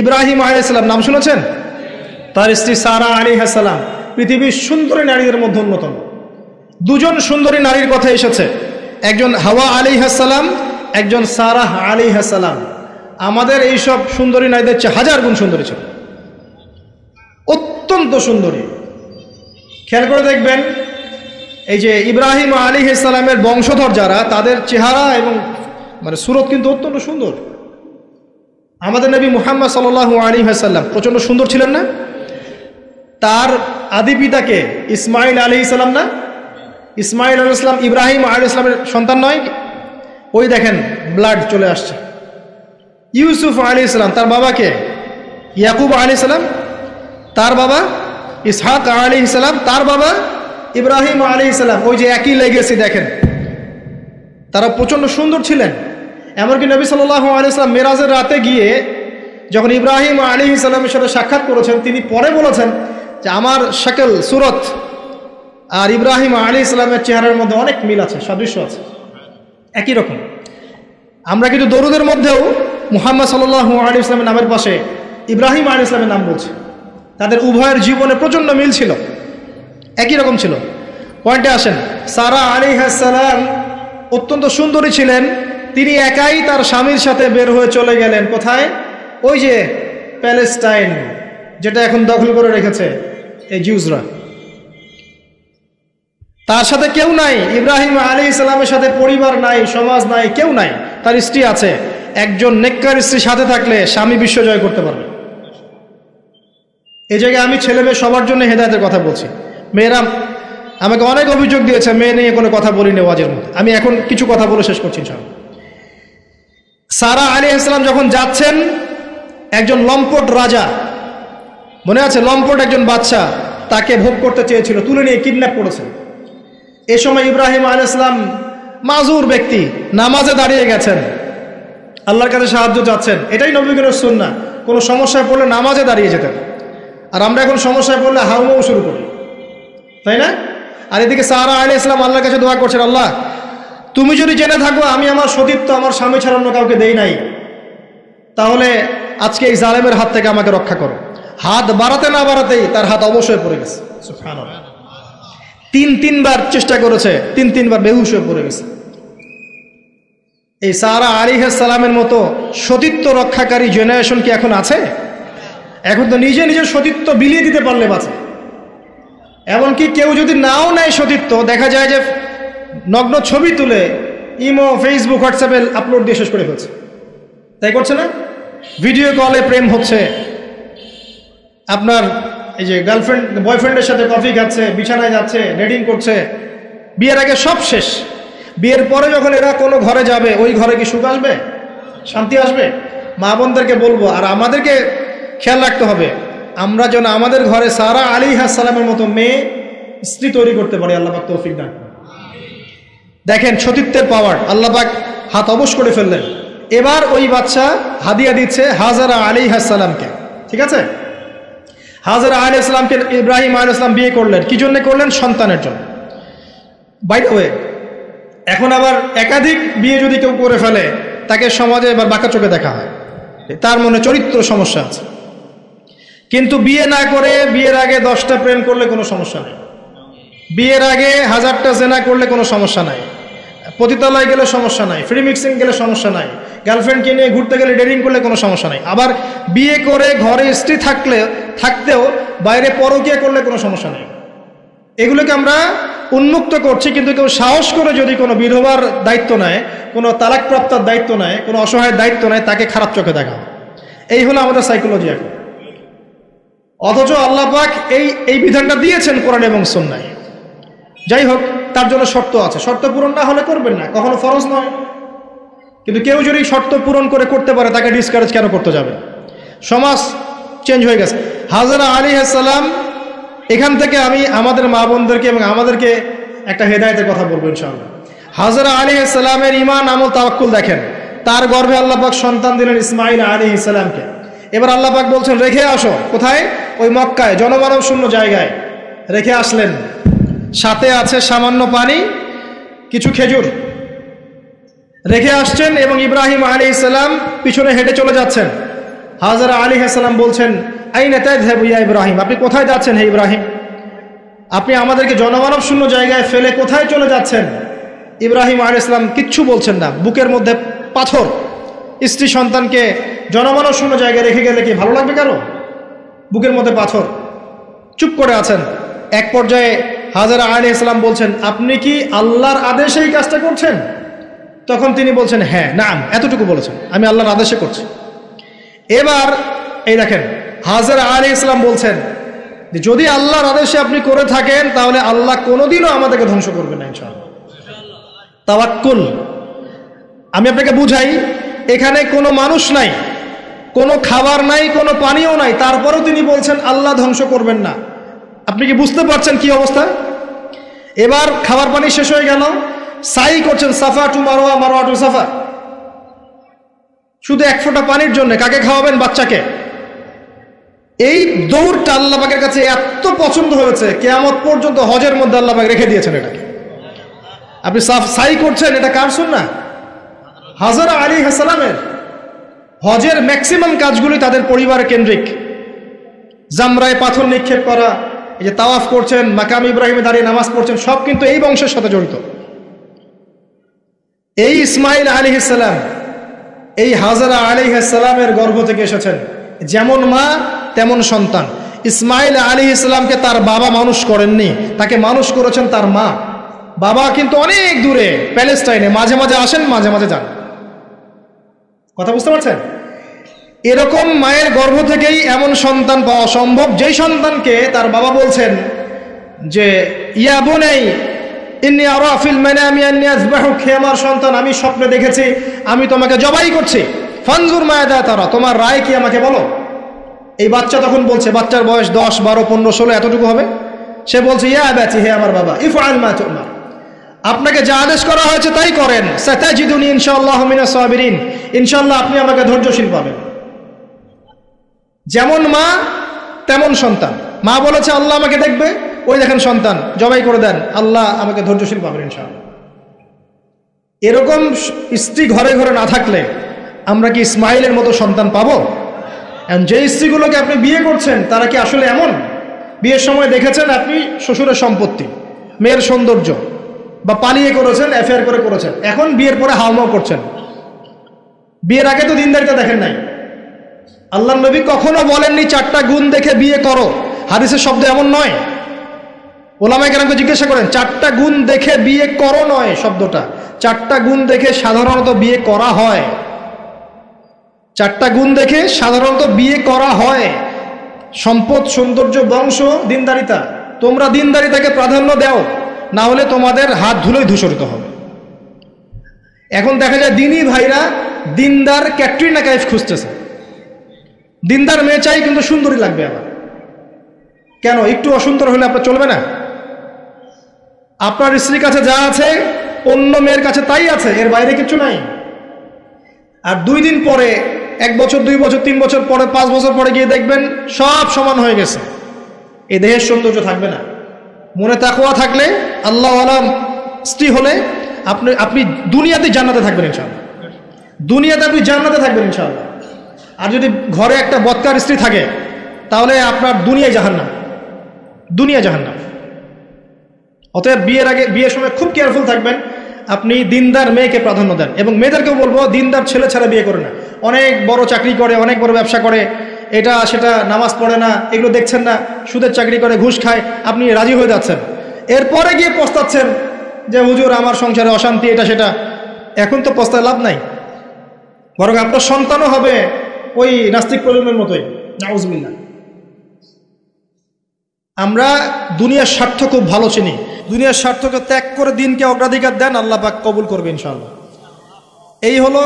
ইব্রাহিম আলাইহিস সালাম নাম শুনেছেন? তার স্ত্রী সারা আলাইহিস সালাম পৃথিবীর সুন্দরী নারীদের মধ্যে অন্যতম। দুজন সুন্দরী নারীর কথা এসেছে, একজন হাওয়া আলাইহিস সালাম, একজন সারাহ আলাইহিস সালাম। আমাদের এইসব সুন্দরী নারীদের চেয়ে হাজার গুণ সুন্দরী ছিল, অত্যন্ত সুন্দরী। খেয়াল করে দেখবেন, এই যে ইব্রাহিম আলাইহিস সালামের বংশধর যারা, তাদের চেহারা এবং মানে সুরত কিন্তু অত্যন্ত সুন্দর। আমাদের নবী মুহাম্মদ সাল্লাল্লাহু আলাইহি ওয়াসাল্লাম প্রচন্ড সুন্দর ছিলেন না? তার আদি পিতাকে ইসমাইল আলাইহিস সালাম না? ইসমাইল আলাইহিস সালাম ইব্রাহিম আলাইহিস সালামের সন্তান নয়? ওই দেখেন ব্লাড চলে আসছে। ইউসুফ আলাইহিস সালাম, তার বাবাকে ইয়াকুব আলাইহিস সালাম, তার বাবা ইসহাক আলাইহিস সালাম, তার বাবা ইব্রাহিম আলাইহিস সালাম। ওই যে একই লেগেছে দেখেন, তারা প্রচন্ড সুন্দর ছিলেন। এমনকি নবী সাল্লাল্লাহু আলাইহি ওয়াসাল্লাম মেরাজের রাতে গিয়ে যখন ইব্রাহিম আলাইহিস সালামের সাথে সাক্ষাৎ করেছেন, তিনি পরে বলেছেন যে আমার শাকল, সুরত আর ইব্রাহিম আলাইহিস সালামের চেহারার মধ্যে অনেক মিল আছে, সাদৃশ্য আছে, একই রকম। আমরা কিন্তু দরুদের মধ্যেও মুহাম্মদ সাল্লাল্লাহু আলাইহি ওয়াসাল্লামের নামের পাশে ইব্রাহিম আলাইহিস সালামের নাম বলছি। তাদের উভয়ের জীবনে প্রচণ্ড মিল ছিল, একই রকম ছিল। পয়েন্টে আসেন, সারা আলাইহিস সালাম অত্যন্ত সুন্দরী ছিলেন। তিনি একাই তার স্বামীর সাথে বের হয়ে চলে গেলেন কোথায়? ওই যে প্যালেস্টাইন, যেটা এখন দখল করে রেখেছে এই জিউসরা। তার সাথে কেউ নাই, ইব্রাহিম আলাইহিস সালামের সাথে পরিবার নাই, সমাজ নাই, কেউ নাই। তার স্ত্রী আছে। একজন নেককার স্ত্রী সাথে থাকলে স্বামী বিশ্ব জয় করতে পারবে। এই জায়গায় আমি ছেলে মেয়ে সবার জন্য হেদায়েতের কথা বলছি। মেয়েরা আমাকে অনেক অভিযোগ দিয়েছে, মেয়ে নিয়ে কোনো কথা বলিনি ওয়াজের মধ্যে। আমি এখন কিছু কথা বলে শেষ করছি ইনশাআল্লাহ। সারা আলাইহিস সালাম যখন যাচ্ছেন, একজন লম্পট রাজা, মনে আছে, লম্পট একজন বাদশা তাকে ভোগ করতে চেয়েছিল, তুলে নিয়ে কিডন্যাপ করেছেন। এ সময় ইব্রাহিম আলাইহিস সালাম মাজুর ব্যক্তি, নামাজে দাঁড়িয়ে গেছেন, আল্লাহর কাছে সাহায্য চাচ্ছেন। এটাই নবীগণের সুন্নাহ, কোনো সমস্যায় পড়লে নামাজে দাঁড়িয়ে যেতেন। আর আমরা এখন সমস্যায় পড়লে হাউমাউ শুরু করি, তাই না? আর এদিকে সারা আলাইহিস সালাম আল্লাহর কাছে দোয়া করছেন, আল্লাহ তুমি যদি জেনে থাকো আমি আমার সতীত্ব আমার স্বামী ছাড়া অন্য কাউকে দেই নাই, তাহলে আজকে এই জালেমের হাত থেকে আমাকে রক্ষা করো। হাত বাড়াতে না বাড়াতেই তার হাত অবশ্যই পড়ে গেছে। সুবহানাল্লাহ। তিনবার চেষ্টা করেছে, তিনবার বেহুশ হয়ে পড়ে গেছে। এই সারা আলাইহিস সালামের মতো সতীত্ব রক্ষাকারী জেনারেশন কি এখন আছে? এখন তো নিজে নিজের সতীত্ব বিলিয়ে দিতে পারলে বাঁচে। এমনকি কেউ যদি নাও নেয় সতীত্ব, দেখা যায় যে নগ্ন ছবি তুলে ইমো, ফেসবুক, হোয়াটসঅ্যাপে আপলোড দিয়ে শেষ করে ফেলছে, তাই করছে না? ভিডিও কলে প্রেম হচ্ছে, আপনার এই যে গার্লফ্রেন্ড বয়ফ্রেন্ডের সাথে কফি খাচ্ছে, বিছানায় যাচ্ছে, ডেটিং করছে। বিয়ের আগে সব শেষ, বিয়ের পরে যখন এরা কোনো ঘরে যাবে, ওই ঘরে কি সুখ আসবে, শান্তি আসবে? মা বোনদেরকে বলবো, আর আমাদেরকে খেয়াল রাখতে হবে, আমরা যেন আমাদের ঘরে সারা আলাইহিস সালামের মতো মেয়ে স্ত্রী তৈরি করতে পারি। আল্লাহ পাক তৌফিক দান। দেখেন সতীত্বের পাওয়ার, আল্লাহ পাক হাত অবশ করে ফেললেন। এবার ওই বাচ্চা হাদিয়া দিচ্ছে হাজারা আলাইহিস সালামকে, ঠিক আছে? হাজারা আলাইহিস সালামকে ইব্রাহিম আলাইহিস সালাম বিয়ে করলেন, কি জন্য করলেন? সন্তানের জন্য। বাই দ্য ওয়ে, এখন আবার একাধিক বিয়ে যদি কেউ করে ফেলে, তাকে সমাজে এবার বাঁকা চোখে দেখা হয়, তার মনে চরিত্র সমস্যা আছে। কিন্তু বিয়ে না করে বিয়ের আগে 10টা প্রেম করলে কোনো সমস্যা নেই, বিয়ের আগে 1000টা জেনা করলে কোনো সমস্যা নাই, পতিতালয় গেলে সমস্যা নাই, ফ্রি মিক্সিং গেলে সমস্যা নাই, গার্লফ্রেন্ডকে নিয়ে ঘুরতে গেলে ডেটিং করলে কোনো সমস্যা নাই। আবার বিয়ে করে ঘরে স্ত্রী থাকতেও বাইরে পরকীয়া করলে কোনো সমস্যা নেই। এগুলোকে আমরা উন্মুক্ত করছি, কিন্তু কেউ সাহস করে যদি কোনো বিধবার দায়িত্ব নেয়, কোনো তালাকপ্রাপ্তার দায়িত্ব নেয়, কোনো অসহায়ের দায়িত্ব নেয়, তাকে খারাপ চোখে দেখা হয়। এই হলো আমাদের সাইকোলজি এখন। অথচ আল্লাহ পাক এই বিধানটা দিয়েছেন কোরআন এবং সুন্নাহয়। যাই হোক, তার জন্য শর্ত আছে, শর্ত পূরণ না হলে করবেন না, কখনো ফরজ নয়। কিন্তু কেউ যদি শর্ত পূরণ করে করতে পারে, তাকে ডিসকারেজ কেন করতে যাবে? সমাজ চেঞ্জ হয়ে গেছে। হাজারা আলাইহিস সালাম, এখান থেকে আমি আমাদের মা বোনদেরকে এবং আমাদেরকে একটা হেদায়েতের কথা বলবো ইনশাআল্লাহ। হাজারা আলাইহিস সালামের ঈমান, আমল, তাওয়াক্কুল দেখেন। তার গর্ভে আল্লাহ পাক সন্তান দিলেন ইসমাঈল আলাইহিস সালামকে। এবার আল্লাহ পাক বলছেন রেখে আসো, কোথায়? ওই মক্কায়, জনমানব শূন্য জায়গায় রেখে আসলেন। সাথে আছে সামান্য পানি, কিছু খেজুর, রেখে আসছেন। এবং ইব্রাহিম আলাইহিস সালাম পিছনে হেঁটে চলে যাচ্ছেন। হাজারা আলাইহিস সালাম বলছেন, আইনা তাযহাবু ইয়া ইব্রাহিম, আপনি কোথায় যাচ্ছেন হে ইব্রাহিম? আপনি আমাদেরকে জনমানব শূন্য জায়গায় ফেলে কোথায় চলে যাচ্ছেন? ইব্রাহিম আলাইহিস সালাম কিচ্ছু বলছেন না, বুকের মধ্যে পাথর। স্ত্রী সন্তানকে জনমানব শূন্য জায়গায় রেখে গেলে কি ভালো লাগবে কারো? বুকের মধ্যে পাথর, চুপ করে আছেন। এক পর্যায়ে হাজারা আলাইহিস সালাম বলছেন, আপনি কি আল্লাহর আদেশে এই কাজটা করছেন? তখন তিনি বলছেন, হ্যাঁ, নাম, এতটুকু বলেছেন, আমি আল্লাহর আদেশে করছি। এবার এই দেখেন, হাজারা আলাইহিস সালাম বলছেন যে যদি আল্লাহর আদেশে আপনি করে থাকেন, তাহলে আল্লাহ কোনোদিনও আমাদেরকে ধ্বংস করবেন না ইনশাআল্লাহ। তাওয়াক্কুল। আমি আপনাকে বুঝাই, এখানে কোনো মানুষ নাই, কোনো খাবার নাই, কোনো পানিও নাই, তারপরেও তিনি বলছেন আল্লাহ ধ্বংস করবেন না। আপনি কি বুঝতে পারছেন কি অবস্থা? এবার খাবার পানি শেষ হয়ে গেল, সাই করছেন সাফা টু মারওয়া, মারওয়া টু সাফা, শুধু এক ফোঁটা পানির জন্য। কাকে খাওয়াবেন? বাচ্চাকে। এই দৌড়টা আল্লাহ পাকের কাছে এত পছন্দ হয়েছে, কিয়ামত পর্যন্ত হজের মধ্যে আল্লাহ পাক রেখে দিয়েছেন এটাকে। আপনি সাই করছেন, এটা কার সুন্নাহ? হাজরা আলাইহিস সালামের। হজের ম্যাক্সিমাম কাজগুলি তাদের পরিবার কেন্দ্রিক। জামরায় পাথর নিক্ষেপ করা, এই যে তাওয়াফ করছেন, মাকাম ইব্রাহিমে দাঁড়িয়ে নামাজ পড়ছেন, সব কিন্তু এই বংশের সাথে জড়িত। এই ইসমাইল আলাইহিস সালাম এই হাজরা আলাইহিস সালামের গর্ভ থেকে এসেছেন। যেমন মা তেমন সন্তান। ইসমাইল আলাইহিস সালামকে তার বাবা মানুষ করেননি, তাকে মানুষ করেছেন তার মা। বাবা কিন্তু অনেক দূরে প্যালেস্টাইনে, মাঝে মাঝে আসেন, মাঝে মাঝে যান। কথা বুঝতে পারছেন? এরকম মায়ের গর্ভ থেকেই এমন সন্তান পাওয়া সম্ভব, যেই সন্তানকে তার বাবা বলছেন যে ইয়া বুনাই ইন্নী আরা ফিল মানামি আন্নী আযবাহুক, হে আমার সন্তান, আমি স্বপ্নে দেখেছি আমি তোমাকে জবাই করছি, ফানজুর মাযা তারা, তোমার রায় কি আমাকে বলো। এই বাচ্চা তখন বলছে, বাচ্চার বয়স 10, 12, 15, 16 এতটুকু হবে। সে বলছে ইয়া আবাতি, হে আমার বাবা, ইফআল মা তু'মার, আপনাকে যা আদেশ করা হয়েছে তাই করেন। সাতাজিদুনি ইনশাআল্লাহু মিনাস সাবিরিন, ইনশাআল্লাহ আপনি আমাকে ধৈর্যশীল পাবেন। যেমন মা তেমন সন্তান। মা বলেছে আল্লাহ আমাকে দেখবে, ওই দেখেন সন্তান জবাই করে দেন, আল্লাহ আমাকে ধৈর্যশীল পাবেন ইনশাআল্লাহ। এরকম স্ত্রী ঘরে ঘরে না থাকলে আমরা কি ইসমাইলের মতো সন্তান পাবো? যে স্ত্রীগুলোকে আপনি বিয়ে করছেন তারা কি আসলে এমন? বিয়ের সময় দেখেছেন আপনি শ্বশুরের সম্পত্তি, মেয়ের সৌন্দর্য, বা পালিয়ে করেছেন, অ্যাফেয়ার করে করেছেন, এখন বিয়ের পরে হাওমাও করছেন। বিয়ের আগে তো দিনদারিতা দেখেন নাই। আল্লাহ নবী কখনো বলেননি 4টা গুণ দেখে বিয়ে করো, হাদিসের শব্দ এমন নয়। ওলামায়ে কেরামকে জিজ্ঞাসা করেন, 4টা গুণ দেখে বিয়ে করো নয় শব্দটা, 4টা গুণ দেখে সাধারণত বিয়ে করা হয়। 4টা গুণ দেখে সাধারণত বিয়ে করা হয়। সম্পদ, সৌন্দর্য, বংশ, দিনদারিতা। তোমরা দিনদারিতাকে প্রাধান্য দাও, না হলে তোমাদের হাত ধুলোয় ধূসরিত হবে। এখন দেখা যায় দিনী ভাইরা দিনদার ক্যাটরিনা কাইফ খুঁজতেছে। দিনদার মেয়ে চাই কিন্তু সুন্দরী লাগবে আবার। কেন? একটু অসুন্দর হলে আপনার চলবে না? আপনার স্ত্রীর কাছে যা আছে অন্য মেয়ের কাছে তাই আছে, এর বাইরে কিছু নাই। আর 2 দিন পরে, 1 বছর, 2 বছর, 3 বছর পরে, 5 বছর পরে গিয়ে দেখবেন সব সমান হয়ে গেছে। এই দেহের সৌন্দর্য থাকবে না। মনে তাকওয়া থাকলে, আল্লাহওয়ালা স্ত্রী হলে আপনি দুনিয়াতে জান্নাতে থাকবেন ইনশাআল্লাহ। দুনিয়াতে আপনি জান্নাতে থাকবেন ইনশাআল্লাহ। আর যদি ঘরে একটা বদকার স্ত্রী থাকে তাহলে আপনার দুনিয়ায় জাহান্নাম, দুনিয়া জাহান্নাম। অতএব বিয়ের সময় খুব কেয়ারফুল থাকবেন। আপনি দিনদার মেয়েকে প্রাধান্য দেন, এবং মেয়েদেরকেও বলবো দিনদার ছেলে ছাড়া বিয়ে করে না। অনেক বড় চাকরি করে, অনেক বড় ব্যবসা করে, এটা সেটা, নামাজ পড়ে না, এগুলো দেখছেন না, সুদের চাকরি করে, ঘুষ খায়, আপনি রাজি হয়ে যাচ্ছেন। এরপরে গিয়ে পস্তাচ্ছেন যে হুজুর আমার সংসারে অশান্তি, এটা সেটা। এখন তো পস্তায় লাভ নাই, বরং আপনার সন্তানও হবে ওই নাস্তিক প্রজন্মের মতোই, নাউজুবিল্লাহ। আমরা দুনিয়ার স্বার্থ খুব ভালো চিনি। দুনিয়ার স্বার্থকে ত্যাগ করে দিনকে অগ্রাধিকার দেন, আল্লাহ পাক কবুল করবে ইনশাআল্লাহ। এই হলো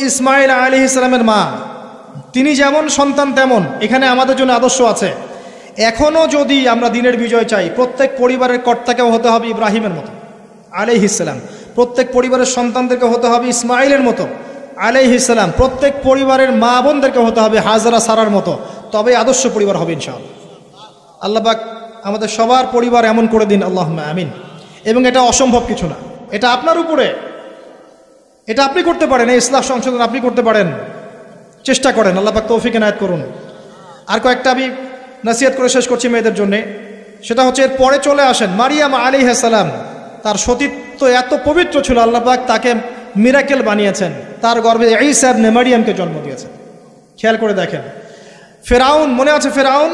ইসমাইল আলাইহিস সালামের মা। তিনি যেমন সন্তান তেমন এখানে আমাদের জন্য আদর্শ আছে। এখনও যদি আমরা দিনের বিজয় চাই, প্রত্যেক পরিবারের কর্তাকেও হতে হবে ইব্রাহিমের মতো আলাইহিস সালাম। প্রত্যেক পরিবারের সন্তানদেরকে হতে হবে ইসমাইলের মতো আলাইহিস সালাম। প্রত্যেক পরিবারের মা বোনদেরকে হতে হবে হাজরা সারার মতো। তবে আদর্শ পরিবার হবে ইনশাআল্লাহ। আল্লাহ পাক আমাদের সবার পরিবার এমন করে দিন, আল্লাহুম্মা আমিন। এবং এটা অসম্ভব কিছু না, এটা আপনার উপরে, এটা আপনি করতে পারেন। এই ইসলাহ সংশোধন আপনি করতে পারেন, চেষ্টা করেন। আল্লাহ পাক তৌফিক এনায়েত করুন। আর কয়েকটা আমি নসিহত করে শেষ করছি মেয়েদের জন্য। সেটা হচ্ছে, এর পরে চলে আসেন মারিয়াম আলাইহিস সালাম। তার সতীত্ব এত পবিত্র ছিল, আল্লাহ পাক তাকে মিরাকেল বানিয়েছেন, তার গর্ভে ঈসা ইবনে মারিয়ামকে জন্ম দিয়েছেন। খেয়াল করে দেখেন, ফেরাউন, মনে আছে ফেরাউন